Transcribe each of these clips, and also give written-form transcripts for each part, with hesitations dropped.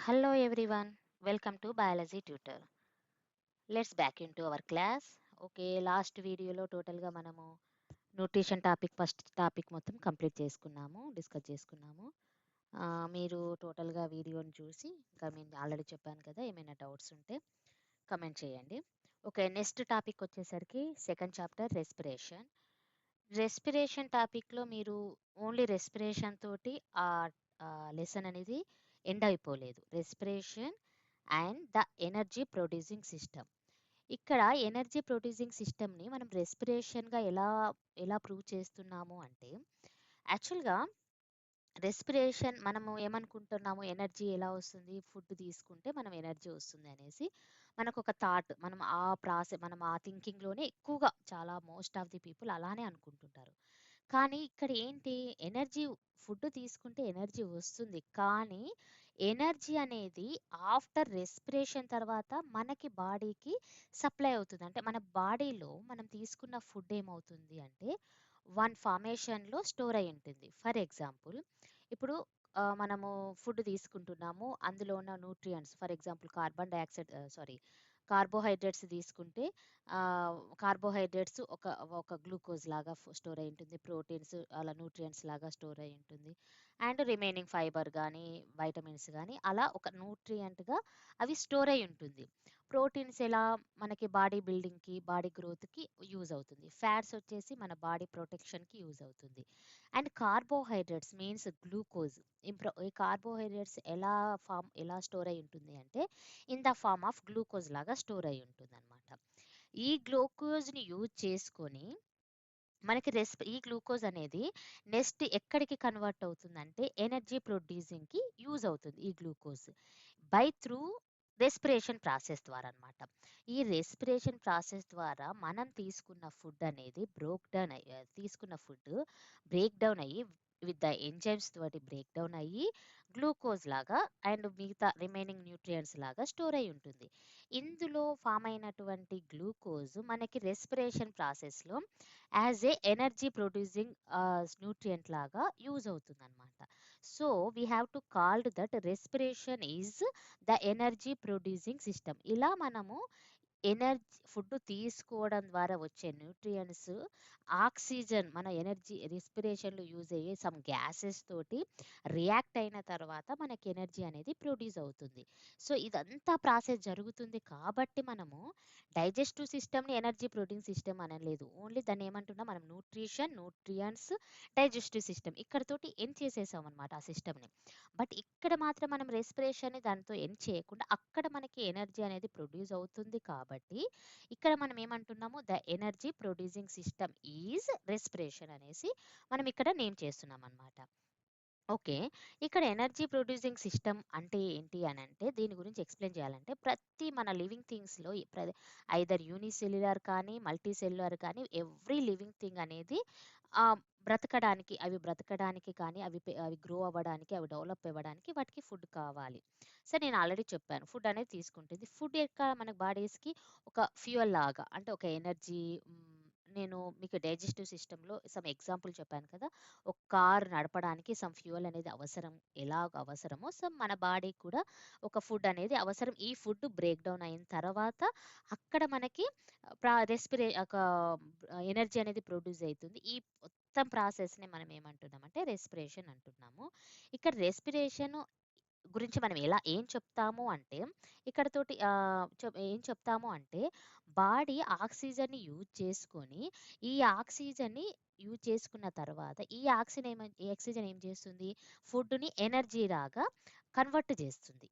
Hello everyone, welcome to Biology Tutor. Let's back into our class. Okay, last వీడియోలో టోటల్గా మనము nutrition topic first topic మొత్తం complete చేసుకున్నాము, discuss చేసుకున్నాము. మీరు టోటల్గా వీడియోని చూసి ఇంకా నేను ఆల్రెడీ చెప్పాను కదా, ఏమైనా డౌట్స్ ఉంటే కమెంట్ చేయండి. ఓకే, నెక్స్ట్ టాపిక్ వచ్చేసరికి సెకండ్ చాప్టర్ రెస్పిరేషన్. రెస్పిరేషన్ టాపిక్లో మీరు ఓన్లీ రెస్పిరేషన్ తోటి ఆ లెసన్ అనేది ఎండ్ అయిపోలేదు. Respiration and the energy producing system. ఇక్కడ ఎనర్జీ ప్రొడ్యూసింగ్ సిస్టమ్ని మనం రెస్పిరేషన్గా ఎలా ప్రూవ్ చేస్తున్నాము అంటే, యాక్చువల్గా రెస్పిరేషన్ మనము ఏమనుకుంటున్నాము, ఎనర్జీ ఎలా వస్తుంది, ఫుడ్ తీసుకుంటే మనం ఎనర్జీ వస్తుంది అనేసి మనకు ఒక థాట్, మనం ఆ థింకింగ్లోనే ఎక్కువగా చాలా మోస్ట్ ఆఫ్ ది పీపుల్ అలానే అనుకుంటుంటారు. కానీ ఇక్కడ ఏంటి, ఎనర్జీ ఫుడ్ తీసుకుంటే ఎనర్జీ వస్తుంది, కానీ ఎనర్జీ అనేది ఆఫ్టర్ రెస్పిరేషన్ తర్వాత మనకి బాడీకి సప్లై అవుతుంది. అంటే మన బాడీలో మనం తీసుకున్న ఫుడ్ ఏమవుతుంది అంటే వన్ ఫార్మేషన్లో స్టోర్ అయి ఉంటుంది. ఫర్ ఎగ్జాంపుల్, ఇప్పుడు మనము ఫుడ్ తీసుకుంటున్నాము, అందులో ఉన్న న్యూట్రియంట్స్, ఫర్ ఎగ్జాంపుల్ కార్బోహైడ్రేట్స్ తీసుకుంటే కార్బోహైడ్రేట్స్ ఒక గ్లూకోజ్ లాగా స్టోర్ అయి ఉంటుంది, ప్రోటీన్స్ అలా న్యూట్రియంట్స్ లాగా స్టోర్ అయి ఉంటుంది, అండ్ రిమైనింగ్ ఫైబర్ కానీ వైటమిన్స్ కానీ అలా ఒక న్యూట్రియంట్గా అవి స్టోర్ అయి ఉంటుంది. ప్రోటీన్స్ ఎలా మనకి బాడీ బిల్డింగ్కి, బాడీ గ్రోత్కి యూజ్ అవుతుంది. ఫ్యాట్స్ వచ్చేసి మన బాడీ ప్రొటెక్షన్కి యూజ్ అవుతుంది. And carbohydrates means glucose. ఈ కార్బోహైడ్రేట్స్ ఎలా స్టోర్ అయి ఉంటుంది అంటే in the form of glucose లాగా స్టోర్ అయి ఉంటుంది అనమాట. ఈ గ్లూకోజ్ని యూజ్ చేసుకొని మనకి ఈ గ్లూకోజ్ అనేది నెక్స్ట్ ఎక్కడికి కన్వర్ట్ అవుతుందంటే ఎనర్జీ ప్రొడ్యూసింగ్కి యూజ్ అవుతుంది ఈ గ్లూకోజ్ త్రూ రెస్పిరేషన్ ప్రాసెస్ ద్వారా అనమాట. ఈ రెస్పిరేషన్ ప్రాసెస్ ద్వారా మనం తీసుకున్న ఫుడ్ అనేది బ్రేక్ డౌన్ అయ్యి విత్ ద ఎంజైమ్స్ తోటి బ్రేక్ డౌన్ అయ్యి గ్లూకోజ్ లాగా అండ్ మిగతా రిమైనింగ్ న్యూట్రియంట్స్ లాగా స్టోర్ అయి ఉంటుంది. ఇందులో ఫామ్ అయినటువంటి గ్లూకోజ్ మనకి రెస్పిరేషన్ ప్రాసెస్లో as a energy producing nutrient లాగా యూజ్ అవుతుంది అనమాట. So we have to called that respiration is the energy producing system. ఇలా మనము ఎనర్జీ ఫుడ్ తీసుకోవడం ద్వారా వచ్చే న్యూట్రియంట్స్ ఆక్సిజన్ మన ఎనర్జీ రెస్పిరేషన్లో యూజ్ అయ్యే సమ్ గ్యాసెస్ తోటి రియాక్ట్ అయిన తర్వాత మనకి ఎనర్జీ అనేది ప్రొడ్యూస్ అవుతుంది. సో ఇదంతా ప్రాసెస్ జరుగుతుంది కాబట్టి మనము డైజెస్టివ్ సిస్టమ్ని ఎనర్జీ ప్రొడ్యూసింగ్ సిస్టమ్ అనలేదు. ఓన్లీ దాన్ని ఏమంటున్నాం మనం, న్యూట్రియంట్స్ డైజెస్టివ్ సిస్టమ్ ఇక్కడతోటి ఎండ్ చేసేసాం అనమాట ఆ సిస్టమ్ని. బట్ ఇక్కడ మాత్రం మనం రెస్పిరేషన్ని దాంతో ఎండ్ చేయకుండా అక్కడ మనకి ఎనర్జీ అనేది ప్రొడ్యూస్ అవుతుంది కాబట్టి ఇక్కడ మనం ఏమంటున్నాము, the energy producing system is respiration అనేసి మనం ఇక్కడ నేమ్ చేస్తున్నాం అనమాట. ఓకే, ఇక్కడ ఎనర్జీ ప్రొడ్యూసింగ్ సిస్టమ్ అంటే ఏంటి అని అంటే, దీని గురించి ఎక్స్ప్లెయిన్ చేయాలంటే ప్రతి మన లివింగ్ థింగ్స్లో ఐదర్ యూనిసెల్యులర్ కానీ మల్టీసెల్యులర్ కానీ ఎవ్రీ లివింగ్ థింగ్ అనేది బ్రతకడానికి కానీ అవి గ్రో అవ్వడానికి, అవి డెవలప్ అవ్వడానికి వాటికి ఫుడ్ కావాలి. సో నేను ఆల్రెడీ చెప్పాను, ఫుడ్ అనేది తీసుకుంటుంది. ఫుడ్ యొక్క మన బాడీస్కి ఒక ఫ్యూయల్ లాగా, అంటే ఒక ఎనర్జీ. నేను మీకు డైజెస్టివ్ సిస్టంలో సమ్ ఎగ్జాంపుల్ చెప్పాను కదా, ఒక కార్ నడపడానికి సమ్ ఫ్యూయల్ అనేది అవసరమో సమ్ మన బాడీకి కూడా ఒక ఫుడ్ అనేది అవసరం. ఈ ఫుడ్ బ్రేక్ డౌన్ అయిన తర్వాత అక్కడ మనకి ఒక ఎనర్జీ అనేది ప్రొడ్యూస్ అవుతుంది. ఈ మొత్తం ప్రాసెస్ని మనం ఏమంటున్నామంటే రెస్పిరేషన్ అంటున్నాము. ఇక్కడ రెస్పిరేషన్ గురించి మనం ఏం చెప్తాము అంటే, ఏం చెప్తాము అంటే బాడీ ఆక్సిజన్ని యూజ్ చేసుకొని ఈ ఆక్సిజన్ని యూజ్ చేసుకున్న తర్వాత ఈ ఆక్సిజన్ ఏం చేస్తుంది, ఫుడ్ని ఎనర్జీ లాగా కన్వర్ట్ చేస్తుంది.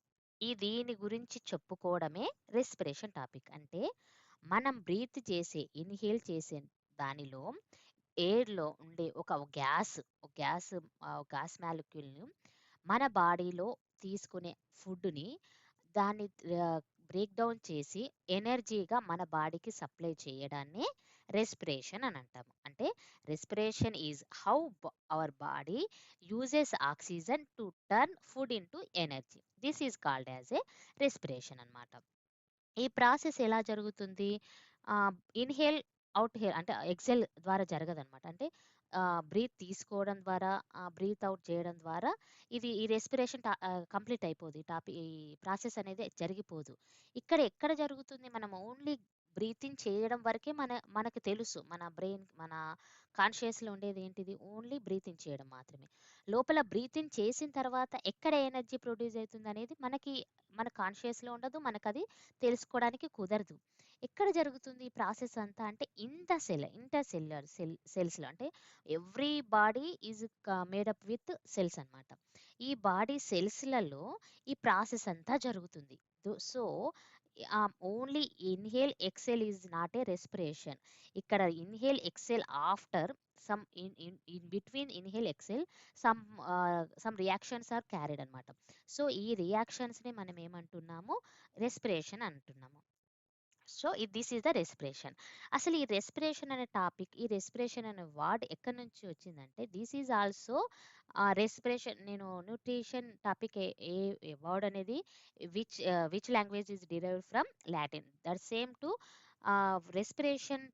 దీని గురించి చెప్పుకోవడమే రెస్పిరేషన్ టాపిక్. అంటే మనం ఇన్హేల్ చేసే దానిలో ఎయిర్లో ఉండే ఒక గ్యాస్ మాలిక్యూల్ని మన బాడీలో తీసుకునే ఫుడ్ని దాన్ని బ్రేక్ డౌన్ చేసి ఎనర్జీగా మన బాడీకి సప్లై చేయడాన్ని రెస్పిరేషన్ అని అంటాము. అంటే respiration is how our body uses oxygen to turn food into energy. This is called as a respiration అనమాట. ఈ ప్రాసెస్ ఎలా జరుగుతుంది, ఇన్హేల్ అవుట్ హేల్ అంటే ఎక్సెల్ ద్వారా జరగదనమాట. అంటే బ్రీత్ తీసుకోవడం ద్వారా, బ్రీత్ అవుట్ చేయడం ద్వారా ఈ రెస్పిరేషన్ కంప్లీట్ అయిపోదు. ఈ ప్రాసెస్ అనేది జరిగిపోదు. ఎక్కడ జరుగుతుంది? మనం ఓన్లీ బ్రీతింగ్ చేయడం వరకే మనకు తెలుసు. మన బ్రెయిన్, మన కాన్షియస్‌లో ఉండేది ఏంటిది? ఓన్లీ బ్రీతింగ్ చేయడం మాత్రమే. లోపల బ్రీతింగ్ చేసిన తర్వాత ఎక్కడ ఎనర్జీ ప్రొడ్యూస్ అవుతుందనేది మన కాన్షియస్‌లో ఉండదు. మనకది తెలుసుకోవడానికి కుదరదు. ఎక్కడ జరుగుతుంది ఈ ప్రాసెస్ అంతా అంటే ఇంటర్సెల్యులర్ సెల్స్‌లో. అంటే every body is made up with cells అన్నమాట. ఈ బాడీ సెల్స్‌లలో ఈ ప్రాసెస్ అంతా జరుగుతుంది. So, only inhale, exhale is not a respiration. ఇక్కడ inhale, exhale after some in between inhale, exhale some reactions are carried అన్నమాట. సో, ఈ రియాక్షన్స్‌ని మనం ఏమంటున్నాము? రెస్పిరేషన్ అంటున్నాము. So, this is the respiration. అసలు ఈ రెస్పిరేషన్ అనే వర్డ్ ఎక్కడి నుంచి వచ్చిందంటే, దిస్ ఈజ్ ఆల్సో రెస్పిరేషన్. నేను న్యూట్రిషన్ టాపిక్ ఏ వర్డ్ అనేది which language is derived from Latin. That same to respiration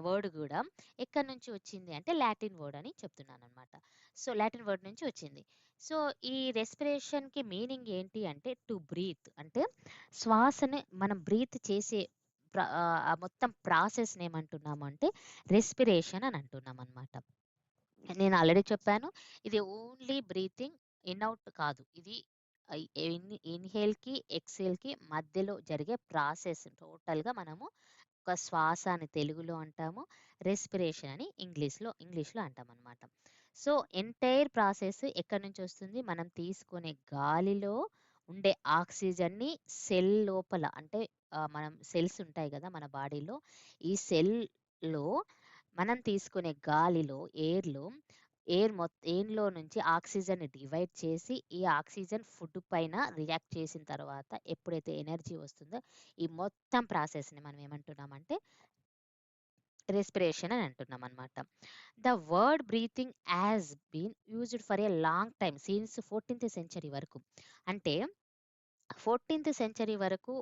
word కూడా ఎక్కడి నుంచి వచ్చింది అంటే లాటిన్ వర్డ్ అని చెప్తున్నాను అనమాట. సో, లాటిన్ వర్డ్ నుంచి వచ్చింది. సో, ఈ రెస్పిరేషన్కి మీనింగ్ ఏంటి అంటే టు బ్రీత్, అంటే శ్వాసని మనం బ్రీత్ చేసే మొత్తం ప్రాసెస్ని ఏమంటున్నాము అంటే రెస్పిరేషన్ అని అంటున్నాం అనమాట. నేను ఆల్రెడీ చెప్పాను, ఇది ఓన్లీ బ్రీతింగ్ ఇన్ అవుట్ కాదు. ఇది ఇన్హేల్కి, ఎక్స్హేల్కి మధ్యలో జరిగే ప్రాసెస్. టోటల్గా మనము ఒక శ్వాస అని తెలుగులో అంటాము, రెస్పిరేషన్ అని ఇంగ్లీష్లో అంటాం అనమాట. సో, ఎంటైర్ ప్రాసెస్ ఎక్కడి నుంచి వస్తుంది? మనం తీసుకునే గాలిలో ఉండే ఆక్సిజన్ని సెల్ లోపల, అంటే మనం సెల్స్ ఉంటాయి కదా మన బాడీలో, ఈ సెల్లో మనం తీసుకునే గాలిలో, ఎయిర్‌లో నుంచి ఆక్సిజన్‌ని డివైడ్ చేసి, ఈ ఆక్సిజన్ ఫుడ్ పైన రియాక్ట్ చేసిన తర్వాత ఎప్పుడైతే ఎనర్జీ వస్తుందో, ఈ మొత్తం ప్రాసెస్‌ని మనం ఏమంటున్నామంటే రెస్పిరేషన్ అని అంటున్నాం అనమాట. The word breathing has been used for a long time since 14th century వరకు. అంటే 14th సెంచరీ వరకు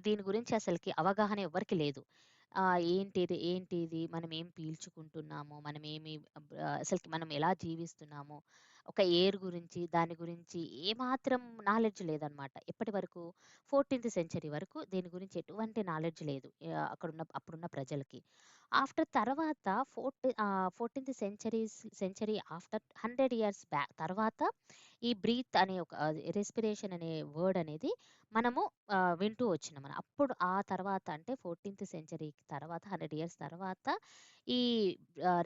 దీని గురించి అసలకి అవగాహన ఎవ్వరికీ లేదు. ఏంటిది? మనం ఏం పీల్చుకుంటున్నాము? అసలకి మనం ఎలా జీవిస్తున్నాము? ఒక ఎయిర్ గురించి, దాని గురించి ఏమాత్రం నాలెడ్జ్ లేదనమాట. ఎప్పటి వరకు? 14th సెంచరీ వరకు దీని గురించి ఎటువంటి నాలెడ్జ్ లేదు. అప్పుడున్న ప్రజలకి. ఆఫ్టర్ తర్వాత 14th సెంచరీ ఆఫ్టర్ 100 ఇయర్స్ తర్వాత ఈ బ్రీత్ అనే ఒక రెస్పిరేషన్ అనే వర్డ్ అనేది మనము వింటూ వచ్చినాం. అప్పుడు ఆ తర్వాత అంటే 14th సెంచరీకి తర్వాత 100 ఇయర్స్ తర్వాత ఈ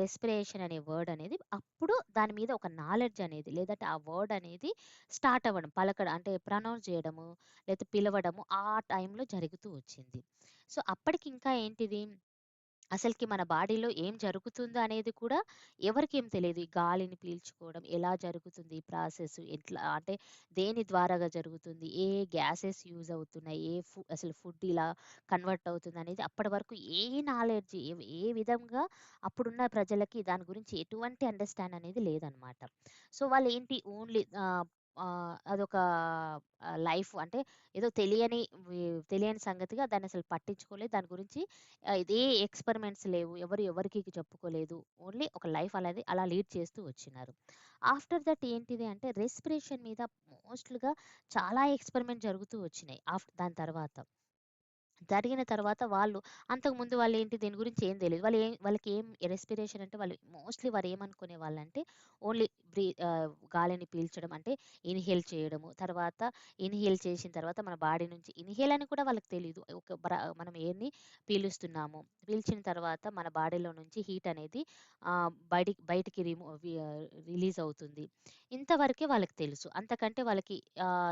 రెస్పిరేషన్ అనే వర్డ్ అనేది అప్పుడు దాని మీద ఒక నాలెడ్జ్ అనేది, లేదంటే ఆ వర్డ్ అనేది స్టార్ట్ అవ్వడం, పలకడం అంటే ప్రొనౌన్స్ చేయడము, లేకపోతే పిలవడము ఆ టైంలో జరుగుతూ వచ్చింది. సో, అప్పటికి ఇంకా ఏంటిది? అసలకి మన బాడీలో ఏం జరుగుతుందో అనేది కూడా ఎవరికేం తెలీదు. ఈ గాలిని పీల్చుకోవడం ఎలా జరుగుతుంది? ఈ ప్రాసెస్ ఎట్లా అంటే దేని ద్వారాగా జరుగుతుంది? ఏ గ్యాసెస్ యూజ్ అవుతున్నాయి? అసలు ఫుడ్ ఇలా కన్వర్ట్ అవుతుందనేది అప్పటి వరకు ఏ నాలెడ్జ్ ఏ విధంగా అప్పుడున్న ప్రజలకి దాని గురించి ఎటువంటి అండర్‌స్టాండ్ అనేది లేదనమాట. సో, వాళ్ళేంటి ఓన్లీ అదొక లైఫ్ అంటే ఏదో తెలియని సంగతిగా దాన్నసలు పట్టించుకోలేదు. దాని గురించి ఇదే ఎక్స్‌పెరిమెంట్స్ లేవు. ఎవరికీ చెప్పుకోలేదు. ఓన్లీ ఒక లైఫ్ అనేది అలా లీడ్ చేస్తూ వచ్చినారు. ఆఫ్టర్ దట్ ఏంటిది అంటే రెస్పిరేషన్ మీద మోస్ట్‌గా చాలా ఎక్స్‌పెరిమెంట్ జరుగుతూ వచ్చినాయి. దాని తర్వాత. జరిగిన తర్వాత అంతకుముందు వాళ్ళేంటి దీని గురించి ఏం తెలీదు. వాళ్ళకేం రెస్పిరేషన్ అంటే వాళ్ళు ఏమనుకునే వాళ్ళంటే ఓన్లీ గాలిని పీల్చడం అంటే ఇన్‌హేల్ చేయడము. తర్వాత ఇన్‌హేల్ చేసిన తర్వాత మన బాడీ నుంచి ఇన్‌హేల్ అని కూడా వాళ్ళకి తెలీదు. మనం ఎయిర్‌ని పీలుస్తున్నాము. పీల్చిన తర్వాత మన బాడీలో నుంచి హీట్ అనేది బయటికి రిలీజ్ అవుతుంది. ఇంతవరకే వాళ్ళకి తెలుసు. అంతకంటే వాళ్ళకి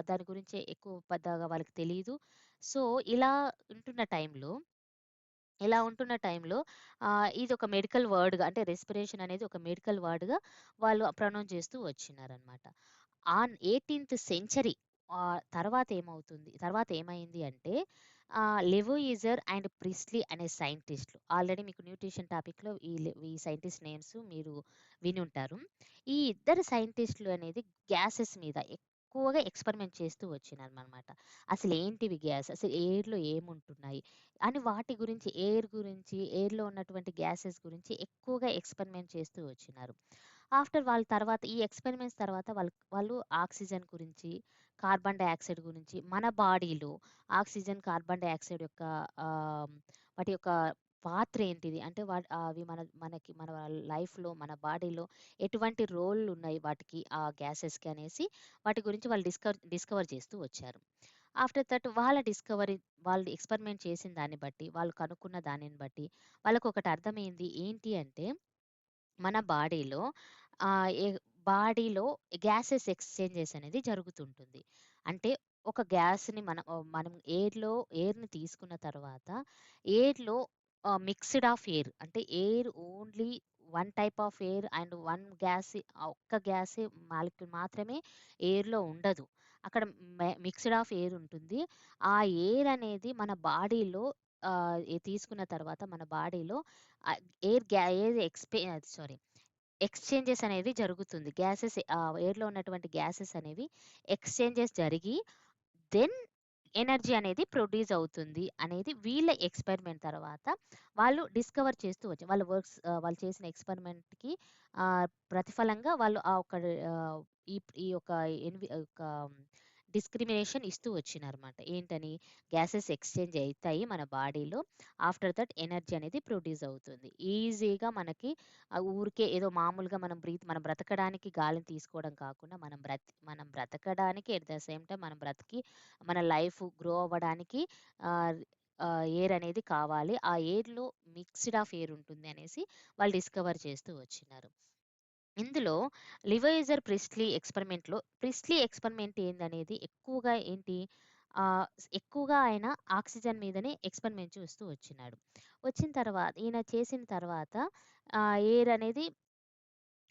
దాని గురించి ఎక్కువ పెద్దగా వాళ్ళకి తెలీదు. సో, ఉంటున్న టైంలో ఇలా ఉంటున్న టైంలో ఇదొక మెడికల్ వర్డ్‌గా, అంటే రెస్పిరేషన్ అనేది ఒక మెడికల్ వర్డ్‌గా వాళ్ళు ప్రొనౌన్స్ చేస్తూ వచ్చినారనమాట. 18th సెంచరీ తర్వాత ఏమైంది అంటే లెవోయిజర్ అండ్ ప్రిస్లీ అనే సైంటిస్ట్‌లు, ఆల్రెడీ మీకు న్యూట్రిషన్ టాపిక్‌లో ఈ సైంటిస్ట్ నేమ్స్ మీరు వినుంటారు. ఈ ఇద్దరు సైంటిస్ట్‌లు అనేది గ్యాసెస్ మీద ఎక్కువగా ఎక్స్పెరిమెంట్ చేస్తూ వచ్చినారనమాట. అసలు ఏంటివి గ్యాస్, అసలు ఎయిర్‌లో ఏముంటున్నాయి అని వాటి గురించి, ఎయిర్‌లో ఉన్నటువంటి గ్యాసెస్ గురించి ఎక్కువగా ఎక్స్పెరిమెంట్ చేస్తూ వచ్చినారు. వాళ్ళ తర్వాత ఈ ఎక్స్పెరిమెంట్స్ తర్వాత వాళ్ళు ఆక్సిజన్ గురించి, కార్బన్ డయాక్సైడ్ గురించి, మన బాడీలో ఆక్సిజన్, కార్బన్ డయాక్సైడ్ యొక్క వాటి యొక్క పాత్ర ఏంటిది? అంటే అవి మన లైఫ్‌లో, మన బాడీలో ఎటువంటి రోల్‌లున్నాయి వాటికి, ఆ గ్యాసెస్‌కి అనేసి వాటి గురించి వాళ్ళు డిస్కవర్ చేస్తూ వచ్చారు. ఆఫ్టర్ దట్ వాళ్ళు ఎక్స్పెరిమెంట్ చేసిన దాన్ని బట్టి, వాళ్ళు కనుక్కున్న దానిని బట్టి వాళ్ళకొకటి అర్థమైంది. ఏంటి అంటే మన ఆహ్, ఎ బాడీలో గ్యాసెస్ ఎక్స్‌చేంజెస్ అనేది జరుగుతుంటుంది. అంటే ఒక గ్యాస్‌ని మనం ఎయిర్‌ని తీసుకున్న తర్వాత ఎయిర్‌లో మిక్స్డ్ ఆఫ్ ఎయిర్, అంటే air only one type of air and ఒక్క గ్యాసే మాలిక్యూల్ మాత్రమే ఎయిర్‌లో ఉండదు. అక్కడ మిక్స్డ్ ఆఫ్ ఎయిర్ ఉంటుంది. ఆ ఎయిర్ అనేది మన బాడీలో తీసుకున్న తర్వాత మన బాడీలో ఆహ్, ఎయిర్ గ్యా ఎయిర్ ఎక్స్‌పే సారీ ఎక్స్‌చేంజెస్ అనేది జరుగుతుంది. ఎయిర్‌లో ఉన్నటువంటి గ్యాసెస్ అనేవి ఎక్స్‌చేంజెస్ జరిగి దెన్ ఎనర్జీ అనేది ప్రొడ్యూస్ అవుతుంది అనేది వీళ్ళ ఎక్స్‌పెరిమెంట్ తర్వాత వాళ్ళు డిస్కవర్ చేస్తూ వచ్చారు. వాళ్ళు చేసిన ఎక్స్‌పెరిమెంట్‌కి ప్రతిఫలంగా వాళ్ళు ఆహ్, ఈ ఈ యొక్క యొక్క డిస్క్రిమినేషన్ ఇస్తూ వచ్చినారన్నమాట. ఏంటని? గ్యాసెస్ ఎక్స్‌చేంజ్ అయితాయి మన బాడీలో. ఆఫ్టర్ దట్ ఎనర్జీ అనేది ప్రొడ్యూస్ అవుతుంది. ఈజీగా మనకి ఊరికే ఏదో మామూలుగా మనం బ్రతకడానికి గాలిని తీసుకోవడం కాకుండా, మనం బ్రతకడానికి ఎట్ ద సేమ్ టైమ్ మనం బ్రతికి మన లైఫ్ గ్రో అవ్వడానికి ఆహ్, ఎయిర్ అనేది కావాలి. ఆ ఎయిర్‌లో మిక్స్డ్ ఆఫ్ ఎయిర్ ఉంటుంది అనేసి వాళ్ళు డిస్కవర్ చేస్తూ వచ్చినారు. ఇందులో ప్రిస్లీ ఎక్స్పెరిమెంట్ ఏందనేది ఎక్కువగా ఆయన ఆక్సిజన్ మీదనే ఎక్స్పెరిమెంట్ చేస్తూ వచ్చినాడు. ఈయన చేసిన తర్వాత ఎయిర్ అనేది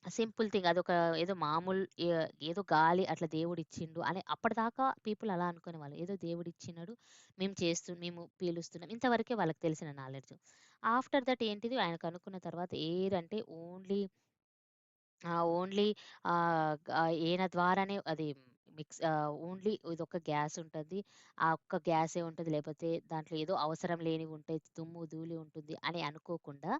సింపుల్ థింగ్. ఏదో మామూలు ఏదో గాలి అట్లా దేవుడిచ్చిండు అని అప్పటిదాకా పీపుల్ అలా అనుకునేవాళ్ళు. ఏదో దేవుడిచ్చినడు, మేము పీలుస్తున్నాం. ఇంతవరకే వాళ్ళకి తెలిసిన నాలెడ్జ్. ఆఫ్టర్ దట్ ఏంటిది, ఆయన కనుక్కున్న తర్వాత ఎయిర్ అంటే ఓన్లీ ఈయన ద్వారానే అది ఓన్లీ ఇదొక్క గ్యాస్ ఉంటది. ఆ ఒక్క గ్యాసే ఉంటది. లేపోతే దాంట్లో ఏదో అవసరం లేనివి ఉంటాయి. దుమ్ము, ధూళి ఉంటుంది అని అనుకోకుండా,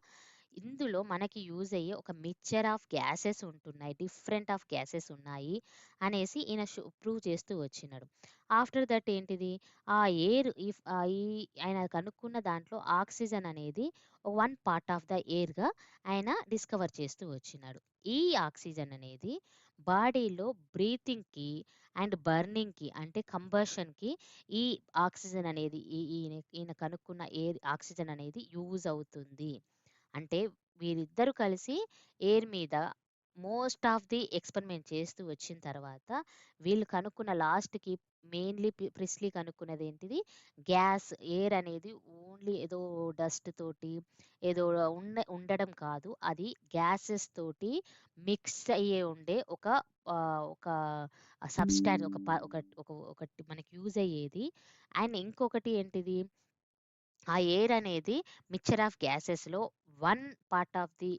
ఇందులో మనకి యూజ్ అయ్యే ఒక మిక్స్చర్ ఆఫ్ గ్యాసెస్ ఉంటున్నాయి. డిఫరెంట్ ఆఫ్ గ్యాసెస్ ఉన్నాయి అనేసి ఈయన ప్రూవ్ చేస్తూ వచ్చినాడు. ఆఫ్టర్ దట్ ఏంటిది, ఆ ఎయిర్ ఇఫ్ ఈ ఆయన కనుక్కున్న దాంట్లో ఆక్సిజన్ అనేది వన్ పార్ట్ ఆఫ్ ద ఎయిర్‌గా ఆయన డిస్కవర్ చేస్తూ వచ్చినాడు. ఈ ఆక్సిజన్ అనేది బాడీలో బ్రీతింగ్‌కి అండ్ బర్నింగ్‌కి, అంటే కంబషన్‌కి ఈ ఆక్సిజన్ అనేది ఈయన కనుక్కున్న ఆక్సిజన్ అనేది యూజ్ అవుతుంది. అంటే వీరిద్దరూ కలిసి ఎయిర్ మీద మోస్ట్ ఆఫ్ ది ఎక్స్పెరిమెంట్ చేస్తూ వచ్చిన తర్వాత వీళ్ళు కనుక్కున్న లాస్ట్‌కి ప్రిస్లీ కనుక్కున్నది ఏంటిది, ఎయిర్ అనేది ఓన్లీ ఏదో డస్ట్ తోటి ఏదో ఉండడం కాదు. అది గ్యాసెస్ తోటి మిక్స్ అయ్యే ఉండే ఒక సబ్‌స్టాన్స్, ఒక ప ఒక ఒక ఒకటి మనకి యూజ్ అయ్యేది. అండ్ ఇంకొకటి ఏంటిది, ఆ ఎయిర్ అనేది మిక్చర్ ఆఫ్ గ్యాసెస్‌లో one part of the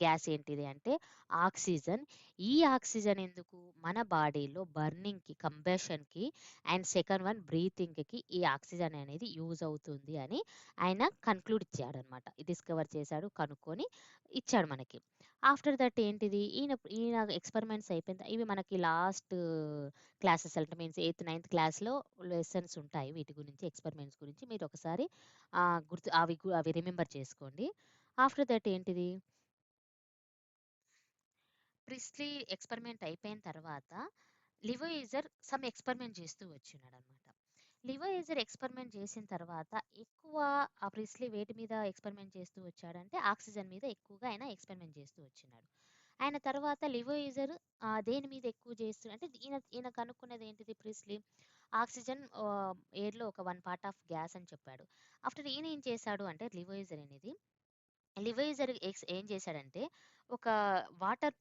gas ఏంటిది అంటే ఆక్సిజన్. ఈ ఆక్సిజన్ ఎందుకు? మన బాడీలో బర్నింగ్‌కి, కంబషన్‌కి అండ్ సెకండ్ వన్ బ్రీతింగ్‌కి ఈ ఆక్సిజన్ అనేది యూజ్ అవుతుంది అని ఆయన కన్క్లూడ్ ఇచ్చాడనమాట. డిస్కవర్ చేశాడు, కనుక్కొని ఇచ్చాడు మనకి. ఆఫ్టర్ దట్ ఏంటిది, ఈయన ఎక్స్‌పెరిమెంట్స్ ఇవి మనకి లాస్ట్ క్లాసెస్ అంటే మీన్స్ 8థ్, 9థ్ క్లాస్‌లో లెసన్స్ ఉంటాయి వీటి గురించి, ఎక్స్‌పెరిమెంట్స్ గురించి. మీరొకసారి అవి రిమెంబర్ చేసుకోండి. ఆఫ్టర్ దట్ ఏంటిది, ప్రిస్లీ ఎక్స్‌పెరిమెంట్ అయిపోయిన తర్వాత లివోయేజర్ సమ్ ఎక్స్‌పెరిమెంట్ చేస్తూ వచ్చినాడనమాట. లివోయేజర్ ఎక్స్‌పెరిమెంట్ చేసిన తర్వాత ఆ ప్రిస్లీ వేటి మీద ఎక్స్‌పెరిమెంట్ చేస్తూ వచ్చాడంటే ఆక్సిజన్ మీద ఎక్కువగా ఆయన ఎక్స్‌పెరిమెంట్ చేస్తూ వచ్చినాడు. ఆయన తర్వాత లివోయేజర్ దేని మీద ఎక్కువ అంటే ఈయన కనుక్కున్నది ఏంటిది, ప్రిస్లీ ఆక్సిజన్ ఎయిర్‌లో ఒక వన్ పార్ట్ ఆఫ్ గ్యాస్ అని చెప్పాడు. ఆఫ్టర్ ఈయన ఏం చేశాడు అంటే లివోయేజర్ అనేది ఏం చేశాడంటే, ఒక వాటర్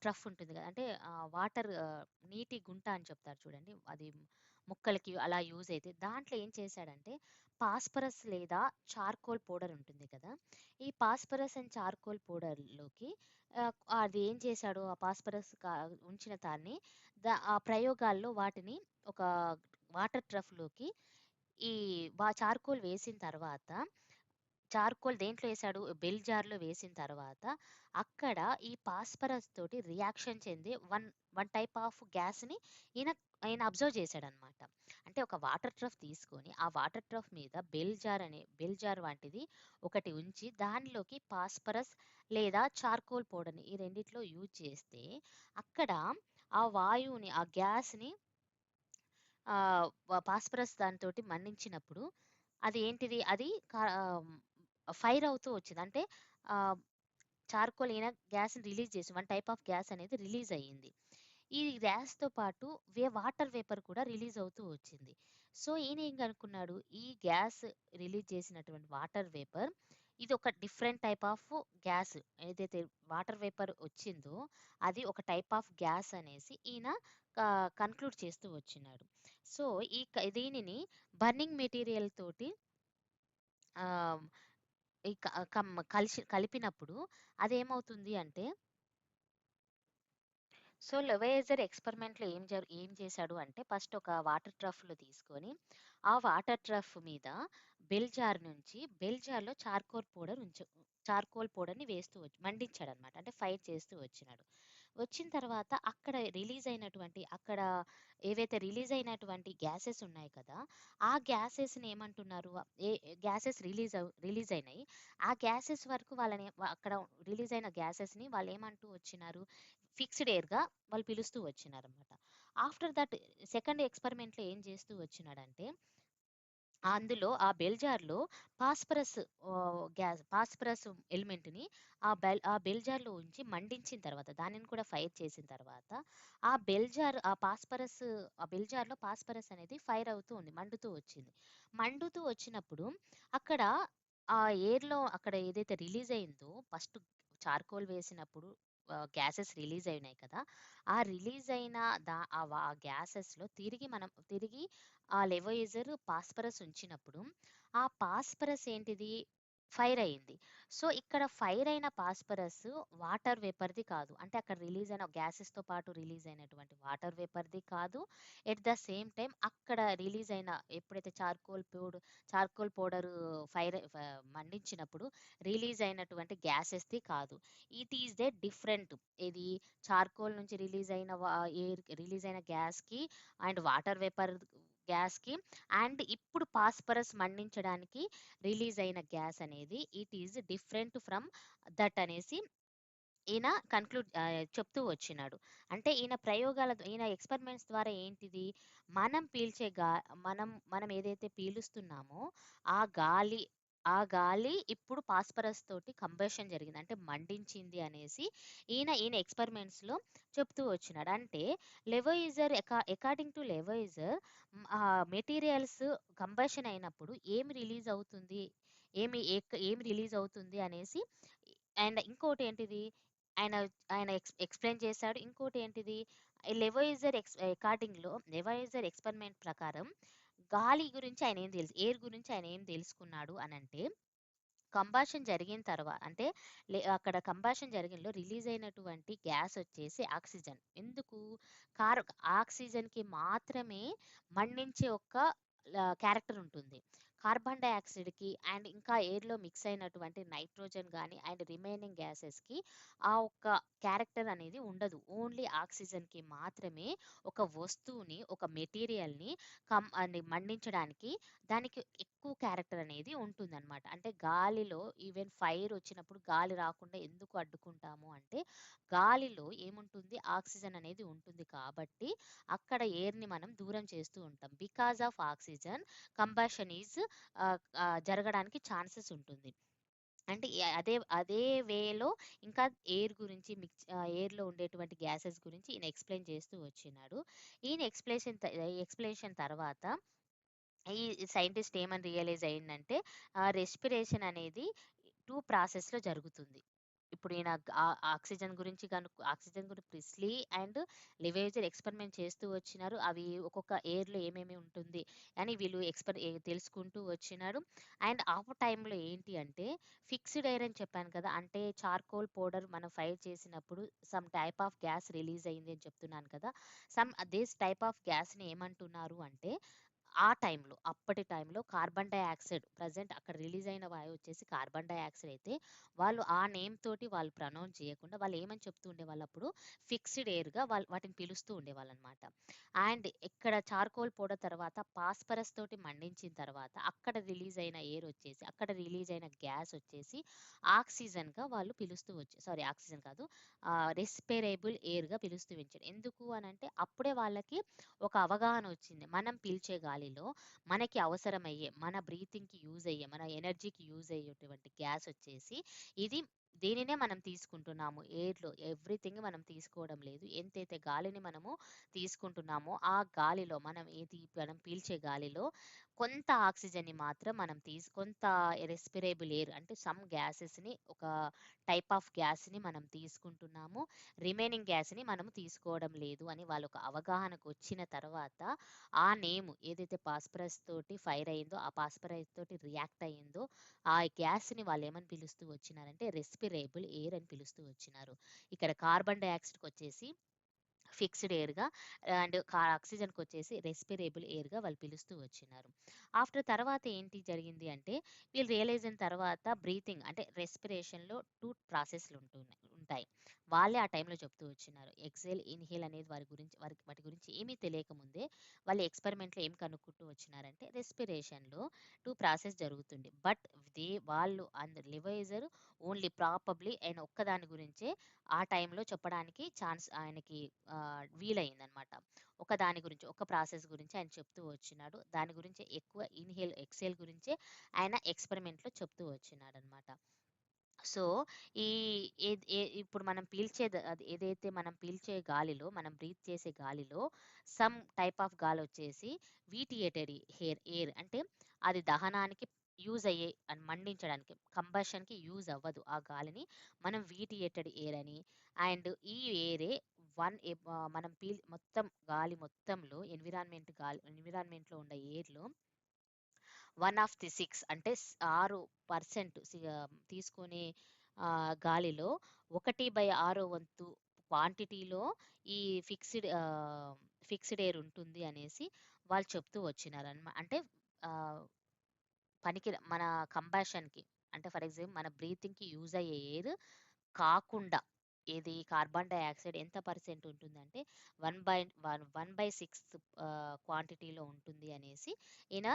ట్రఫ్ ఉంటుంది కదా! అంటే నీటి గుంట అని చెప్తారు చూడండి. అది మొక్కలకి అలా యూజ్ అయితే, దాంట్లో ఏం చేశాడంటే, పాస్పరస్ లేదా చార్కోల్ పౌడర్ ఉంటుంది కదా! ఈ పాస్పరస్ అండ్ చార్కోల్ పౌడర్‌లోకి అది ఏం చేశాడు, ఆ పాస్పరస్ ఉంచిన దాన్ని ఆ ప్రయోగాల్లో వాటిని ఒక వాటర్ ట్రఫ్‌లోకి ఈ చార్కోల్ వేసిన తర్వాత చార్కోల్ దేంట్లో ఏసాడు? బెల్ జార్‌లో వేసిన తర్వాత, అక్కడ ఈ పాస్పరస్ తోటి రియాక్షన్ చెంది వన్ టైప్ ఆఫ్ గ్యాస్‌ని ఈయన ఆయన అబ్జర్వ్ చేశాడనమాట. అంటే ఒక వాటర్ ట్రఫ్ తీసుకొని, ఆ వాటర్ ట్రఫ్ మీద బెల్ జార్ వంటిది ఒకటి ఉంచి, దానిలోకి పాస్పరస్ లేదా చార్కోల్ పౌడర్‌ని ఈ రెండిట్లో యూజ్ చేస్తే, అక్కడ ఆ వాయువుని, ఆ గ్యాస్‌ని పాస్పరస్ దానితోటి మండించినప్పుడు అది ఏంటిది? అది ఫైర్ అవుతూ వచ్చింది. అంటే ఆహ్, చార్కోల్ ఈయన గ్యాస్‌ని రిలీజ్ చేసి వన్ టైప్ ఆఫ్ గ్యాస్ అనేది రిలీజ్ అయ్యింది. ఈ గ్యాస్‌తో పాటు వాటర్ వేపర్ కూడా రిలీజ్ అవుతూ వచ్చింది. సో, ఈయన ఏం కనుక్కున్నాడు? ఈ గ్యాస్ రిలీజ్ చేసినటువంటి వాటర్ వేపర్ ఇది ఒక డిఫరెంట్ టైప్ ఆఫ్ గ్యాస్. ఏదైతే వాటర్ వేపర్ వచ్చిందో అది ఒక టైప్ ఆఫ్ గ్యాస్ అనేసి ఈయన కన్క్లూడ్ చేస్తూ వచ్చినాడు. సో, దీనిని బర్నింగ్ మెటీరియల్ తోటి ఆహ్, ఈ క కమ్ కలిసి కలిపినప్పుడు అదేమవుతుంది అంటే, సో, లెవైజర్ ఎక్స్‌పెరిమెంట్‌లో ఏం చేశాడు అంటే, ఫస్ట్ ఒక వాటర్ ట్రఫ్‌లో తీసుకొని, ఆ వాటర్ ట్రఫ్ మీద బెల్ జార్‌లో చార్కోల్ పౌడర్‌ని వేస్తూ మండించాడనమాట. అంటే ఫైర్ చేస్తూ వచ్చినాడు. వచ్చిన తర్వాత అక్కడ ఏవైతే రిలీజ్ అయినటువంటి గ్యాసెస్ ఉన్నాయి కదా! ఆ గ్యాసెస్‌ని ఏమంటున్నారు? గ్యాసెస్ రిలీజ్ అయినాయి. ఆ గ్యాసెస్ వరకు అక్కడ రిలీజ్ అయిన గ్యాసెస్‌ని వాళ్ళేమంటూ వచ్చినారు? ఫిక్స్‌డ్ ఎయిర్‌గా వాళ్ళు పిలుస్తూ వచ్చినారనమాట. ఆఫ్టర్ దట్ సెకండ్ ఎక్స్‌పెరిమెంట్‌లో ఏం చేస్తూ వచ్చినాడంటే, అందులో ఆ బెల్ జార్‌లో పాస్పరస్ ఎలిమెంట్‌ని ఆ బెల్ జార్‌లో ఉంచి మండించిన తర్వాత, దానిని కూడా ఫైర్ చేసిన తర్వాత, ఆ బెల్ జార్‌లో పాస్పరస్ అనేది ఫైర్ అవుతూ ఉంది. మండుతూ వచ్చింది. మండుతూ వచ్చినప్పుడు అక్కడ ఆ అక్కడ ఏదైతే రిలీజ్ అయిందో ఫస్ట్ చార్కోల్ వేసినప్పుడు గ్యాసెస్ రిలీజ్ అయినాయి కదా! ఆ రిలీజ్ అయిన గ్యాసెస్‌లో తిరిగి ఆ లెవోయిజర్ పాస్పరస్ ఉంచినప్పుడు, ఆ పాస్పరస్ ఏంటిది? ఫైర్ అయింది. సో, ఇక్కడ ఫైర్ అయిన పాస్పరస్ వాటర్ వేపర్‌ది కాదు. అంటే అక్కడ రిలీజ్ అయిన గ్యాసెస్‌తో పాటు రిలీజ్ అయినటువంటి వాటర్ వేపర్‌ది కాదు. ఎట్ ద సేమ్ టైమ్ అక్కడ రిలీజ్ అయిన ఎప్పుడైతే చార్కోల్ పౌడర్ మండించినప్పుడు రిలీజ్ అయినటువంటి గ్యాసెస్‌ది కాదు. It is different. ఇది చార్కోల్ నుంచి రిలీజ్ అయిన గ్యాస్‌కి అండ్ వాటర్ వేపర్ గ్యాస్‌కి అండ్ ఇప్పుడు పాస్పరస్ మండించడానికి రిలీజ్ అయిన గ్యాస్ అనేది it is different from that అనేసి ఈయన చెప్తూ వచ్చినాడు. అంటే ఈయన ఎక్స్‌పెరిమెంట్స్ ద్వారా ఏంటిది? మనం పీల్చే గా మనం ఏదైతే పీలుస్తున్నామో ఆ గాలి ఆ గాలి ఇప్పుడు పాస్పరస్ తోటి కంబషన్ జరిగింది. అంటే మండించింది అనేసి ఈయన ఎక్స్‌పెరిమెంట్స్‌లో చెప్తూ వచ్చినాడు. అంటే according to Lavoisier materials combustion అయినప్పుడు ఏమి రిలీజ్ అవుతుంది అనేసి అండ్ ఇంకోటి ఏంటిది? ఆయన ఆయన ఎక్స్‌ప్లెయిన్ చేశాడు. ఇంకోటేంటిది లెవోయిజర్ ఎక్స్‌పెరిమెంట్ ప్రకారం ఎయిర్ గురించి ఆయన ఏం తెలుసుకున్నాడు అనంటే, అంటే అక్కడ కంబాషన్ జరిగినలో రిలీజ్ అయినటువంటి గ్యాస్ వచ్చేసి ఆక్సిజన్. ఎందుకు? కార్ ఆక్సిజన్‌కి మాత్రమే మండించే క్యారెక్టర్ ఉంటుంది. కార్బన్ డయాక్సైడ్‌కి అండ్ ఇంకా ఎయిర్‌లో మిక్స్ అయినటువంటి నైట్రోజన్ గాని అండ్ రిమైనింగ్ గ్యాసెస్‌కి ఆ ఒక్క క్యారెక్టర్ అనేది ఉండదు. ఓన్లీ ఆక్సిజన్‌కి మాత్రమే ఒక వస్తువుని, ఒక మెటీరియల్‌ని మండించడానికి దానికి ఎక్కువ క్యారెక్టర్ అనేది ఉంటుందన్నమాట. అంటే గాలిలో ఈవెన్ ఫైర్ వచ్చినప్పుడు గాలి రాకుండా ఎందుకు అడ్డుకుంటాము అంటే, గాలిలో ఏముంటుంది? ఆక్సిజన్ అనేది ఉంటుంది కాబట్టి, అక్కడ ఎయిర్‌ని మనం దూరం చేస్తూ ఉంటాం. బికాస్ ఆఫ్ ఆక్సిజన్ కంబషన్ జరగడానికి ఛాన్సెస్ ఉంటుంది. అంటే అదే వేలో ఇంకా ఎయిర్‌లో ఉండేటువంటి గ్యాసెస్ గురించి ఈయన ఎక్స్‌ప్లెయిన్ చేస్తూ వచ్చినాడు. ఈయన ఎక్స్‌ప్లనేషన్ తర్వాత ఈ సైంటిస్ట్ ఏమని రియలైజ్ అయిందంటే, రెస్పిరేషన్ అనేది 2 ప్రాసెస్‌లో జరుగుతుంది. ఇప్పుడు ఈయన ఆక్సిజన్ గురించి ఆక్సిజన్ గురించి ప్రిస్లీ అండ్ లివేజర్ ఎక్స్పెరిమెంట్ చేస్తూ వచ్చినారు. అవి ఒక్కొక్క ఎయిర్‌లో ఏమేమి ఉంటుంది అని వీళ్ళు తెలుసుకుంటూ వచ్చినారు. అండ్ ఆ టైంలో ఏంటి అంటే ఫిక్స్డ్ ఎయిర్ అని చెప్పాను కదా! అంటే చార్కోల్ పౌడర్ మనం ఫైర్ చేసినప్పుడు some type of gas release అయింది అని చెప్తున్నాను కదా! దిస్ టైప్ ఆఫ్ గ్యాస్‌ని ఏమంటున్నారు అంటే అప్పటి టైంలో కార్బన్ డయాక్సైడ్ ప్రెజెంట్ అక్కడ రిలీజ్ అయిన వాయువు వచ్చేసి కార్బన్ డయాక్సైడ్ అయితే, వాళ్ళు ఆ నేమ్ తోటి వాళ్ళు ప్రొనౌన్స్ చేయకుండా వాళ్ళు ఏమని చెప్తూ ఉండేవాళ్ళు అప్పుడు ఫిక్స్డ్ ఎయిర్‌గా వాటిని పిలుస్తూ ఉండేవాళ్ళనమాట. అండ్ ఇక్కడ చార్కోల్ పౌడర్ తర్వాత పాస్పరస్ తోటి మండించిన తర్వాత అక్కడ రిలీజ్ అయిన గ్యాస్ వచ్చేసి ఆక్సిజన్‌గా వాళ్ళు పిలుస్తూ ఆక్సిజన్ కాదు, రెస్పిరేబుల్ ఎయిర్‌గా పిలుస్తూ వచ్చారు. ఎందుకు అనంటే అప్పుడే వాళ్ళకి ఒక అవగాహన వచ్చింది. మనం పీల్చే గాలిలో మనకి అవసరమయ్యే, మన బ్రీతింగ్‌కి యూజ్ అయ్యే, మన ఎనర్జీకి యూజ్ అయ్యేటువంటి గ్యాస్ వచ్చేసి ఇది దీనినే మనం తీసుకుంటున్నాము. ఎయిర్‌లో ఎవ్రీథింగ్ మనం తీసుకోవడం లేదు. ఎంతైతే గాలిని మనము తీసుకుంటున్నామో, ఆ గాలిలో మనం పీల్చే గాలిలో కొంత ఆక్సిజన్‌ని మాత్రం కొంత రెస్పిరేబుల్ ఎయిర్ అంటే సమ్ గ్యాసెస్‌ని ఒక టైప్ ఆఫ్ గ్యాస్‌ని మనం తీసుకుంటున్నాము. రిమైనింగ్ గ్యాస్‌ని మనము తీసుకోవడం లేదు అని వాళ్ళొక అవగాహనకొచ్చిన తర్వాత, ఆ నేమ్ ఏదైతే పాస్పరస్ తోటి ఫైర్ అయిందో, ఆ పాస్పరస్ తోటి రియాక్ట్ అయిందో, ఆ గ్యాస్‌ని వాళ్ళేమని పిలుస్తూ వచ్చినారంటే రెస్పిరేబుల్ ఎయిర్ అని పిలుస్తూ వచ్చినారు. ఇక్కడ కార్బన్ డయాక్సైడ్‌కొచ్చేసి ఫిక్స్డ్ ఎయిర్‌గా అండ్ ఆక్సిజన్‌కొచ్చేసి రెస్పిరేబుల్ ఎయిర్‌గా వాళ్ళు పిలుస్తూ వచ్చినారు. ఆఫ్టర్ తర్వాత ఏంటి జరిగింది అంటే, వీళ్ళు రియలైజ్ అయిన తర్వాత బ్రీతింగ్ అంటే రెస్పిరేషన్‌లో 2 ఉంటాయి. వాళ్ళే ఆ టైంలో చెప్తూ వచ్చినారు. ఎక్సేల్, ఇన్‌హేల్ అనేది వాటి గురించి ఏమీ తెలియకముందే వాళ్ళు ఎక్స్‌పెరిమెంట్‌లో ఏం కనుక్కుంటూ వచ్చినారంటే, రెస్పిరేషన్‌లో 2 ప్రాసెస్ జరుగుతుంది. బట్ వాళ్ళు అండ్ లివైజర్ ఓన్లీ ప్రాబబ్లీ ఆయన ఒక్కదాని గురించే ఆ టైంలో చెప్పడానికి ఆయనకి వీలయిందనమాట. ఒక ప్రాసెస్ గురించి ఆయన చెప్తూ వచ్చినాడు. దాని గురించి ఎక్కువ ఎక్సేల్ గురించే ఆయన ఎక్స్‌పెరిమెంట్‌లో చెప్తూ వచ్చినాడనమాట. సో, ఈ ఇప్పుడు మనం పీల్చే గాలిలో, మనం బ్రీత్ చేసే గాలిలో సమ్ టైప్ ఆఫ్ గాలొచ్చేసి వీటియేటెడ్ ఎయిర్ అంటే అది దహనానికి మండించడానికి, కంబషన్‌కి యూజ్ అవ్వదు. ఆ గాలిని మనం వీటియేటెడ్ ఎయిర్ అని అండ్ ఈ ఎయిరే మనం మొత్తం గాలి మొత్తంలో ఎన్విరాన్మెంట్‌లో ఉన్న ఎయిర్‌లో 1 ఆఫ్ ది 6 అంటే 6% తీసుకునే గాలిలో 1/6 వంతు క్వాంటిటీలో ఈ ఫిక్స్డ్ ఎయిర్ ఉంటుంది అనేసి వాళ్ళు చెప్తూ వచ్చినారనమా అంటే ఆహ్, మన కంబాషన్‌కి అంటే ఫర్ ఎగ్జాంపుల్ మన బ్రీతింగ్‌కి యూజ్ అయ్యే ఎయిర్ కాకుండా కార్బన్ డయాక్సైడ్ ఎంత పర్సెంట్ ఉంటుందంటే 1/6 క్వాంటిటీలో ఉంటుంది అనేసి ఈయన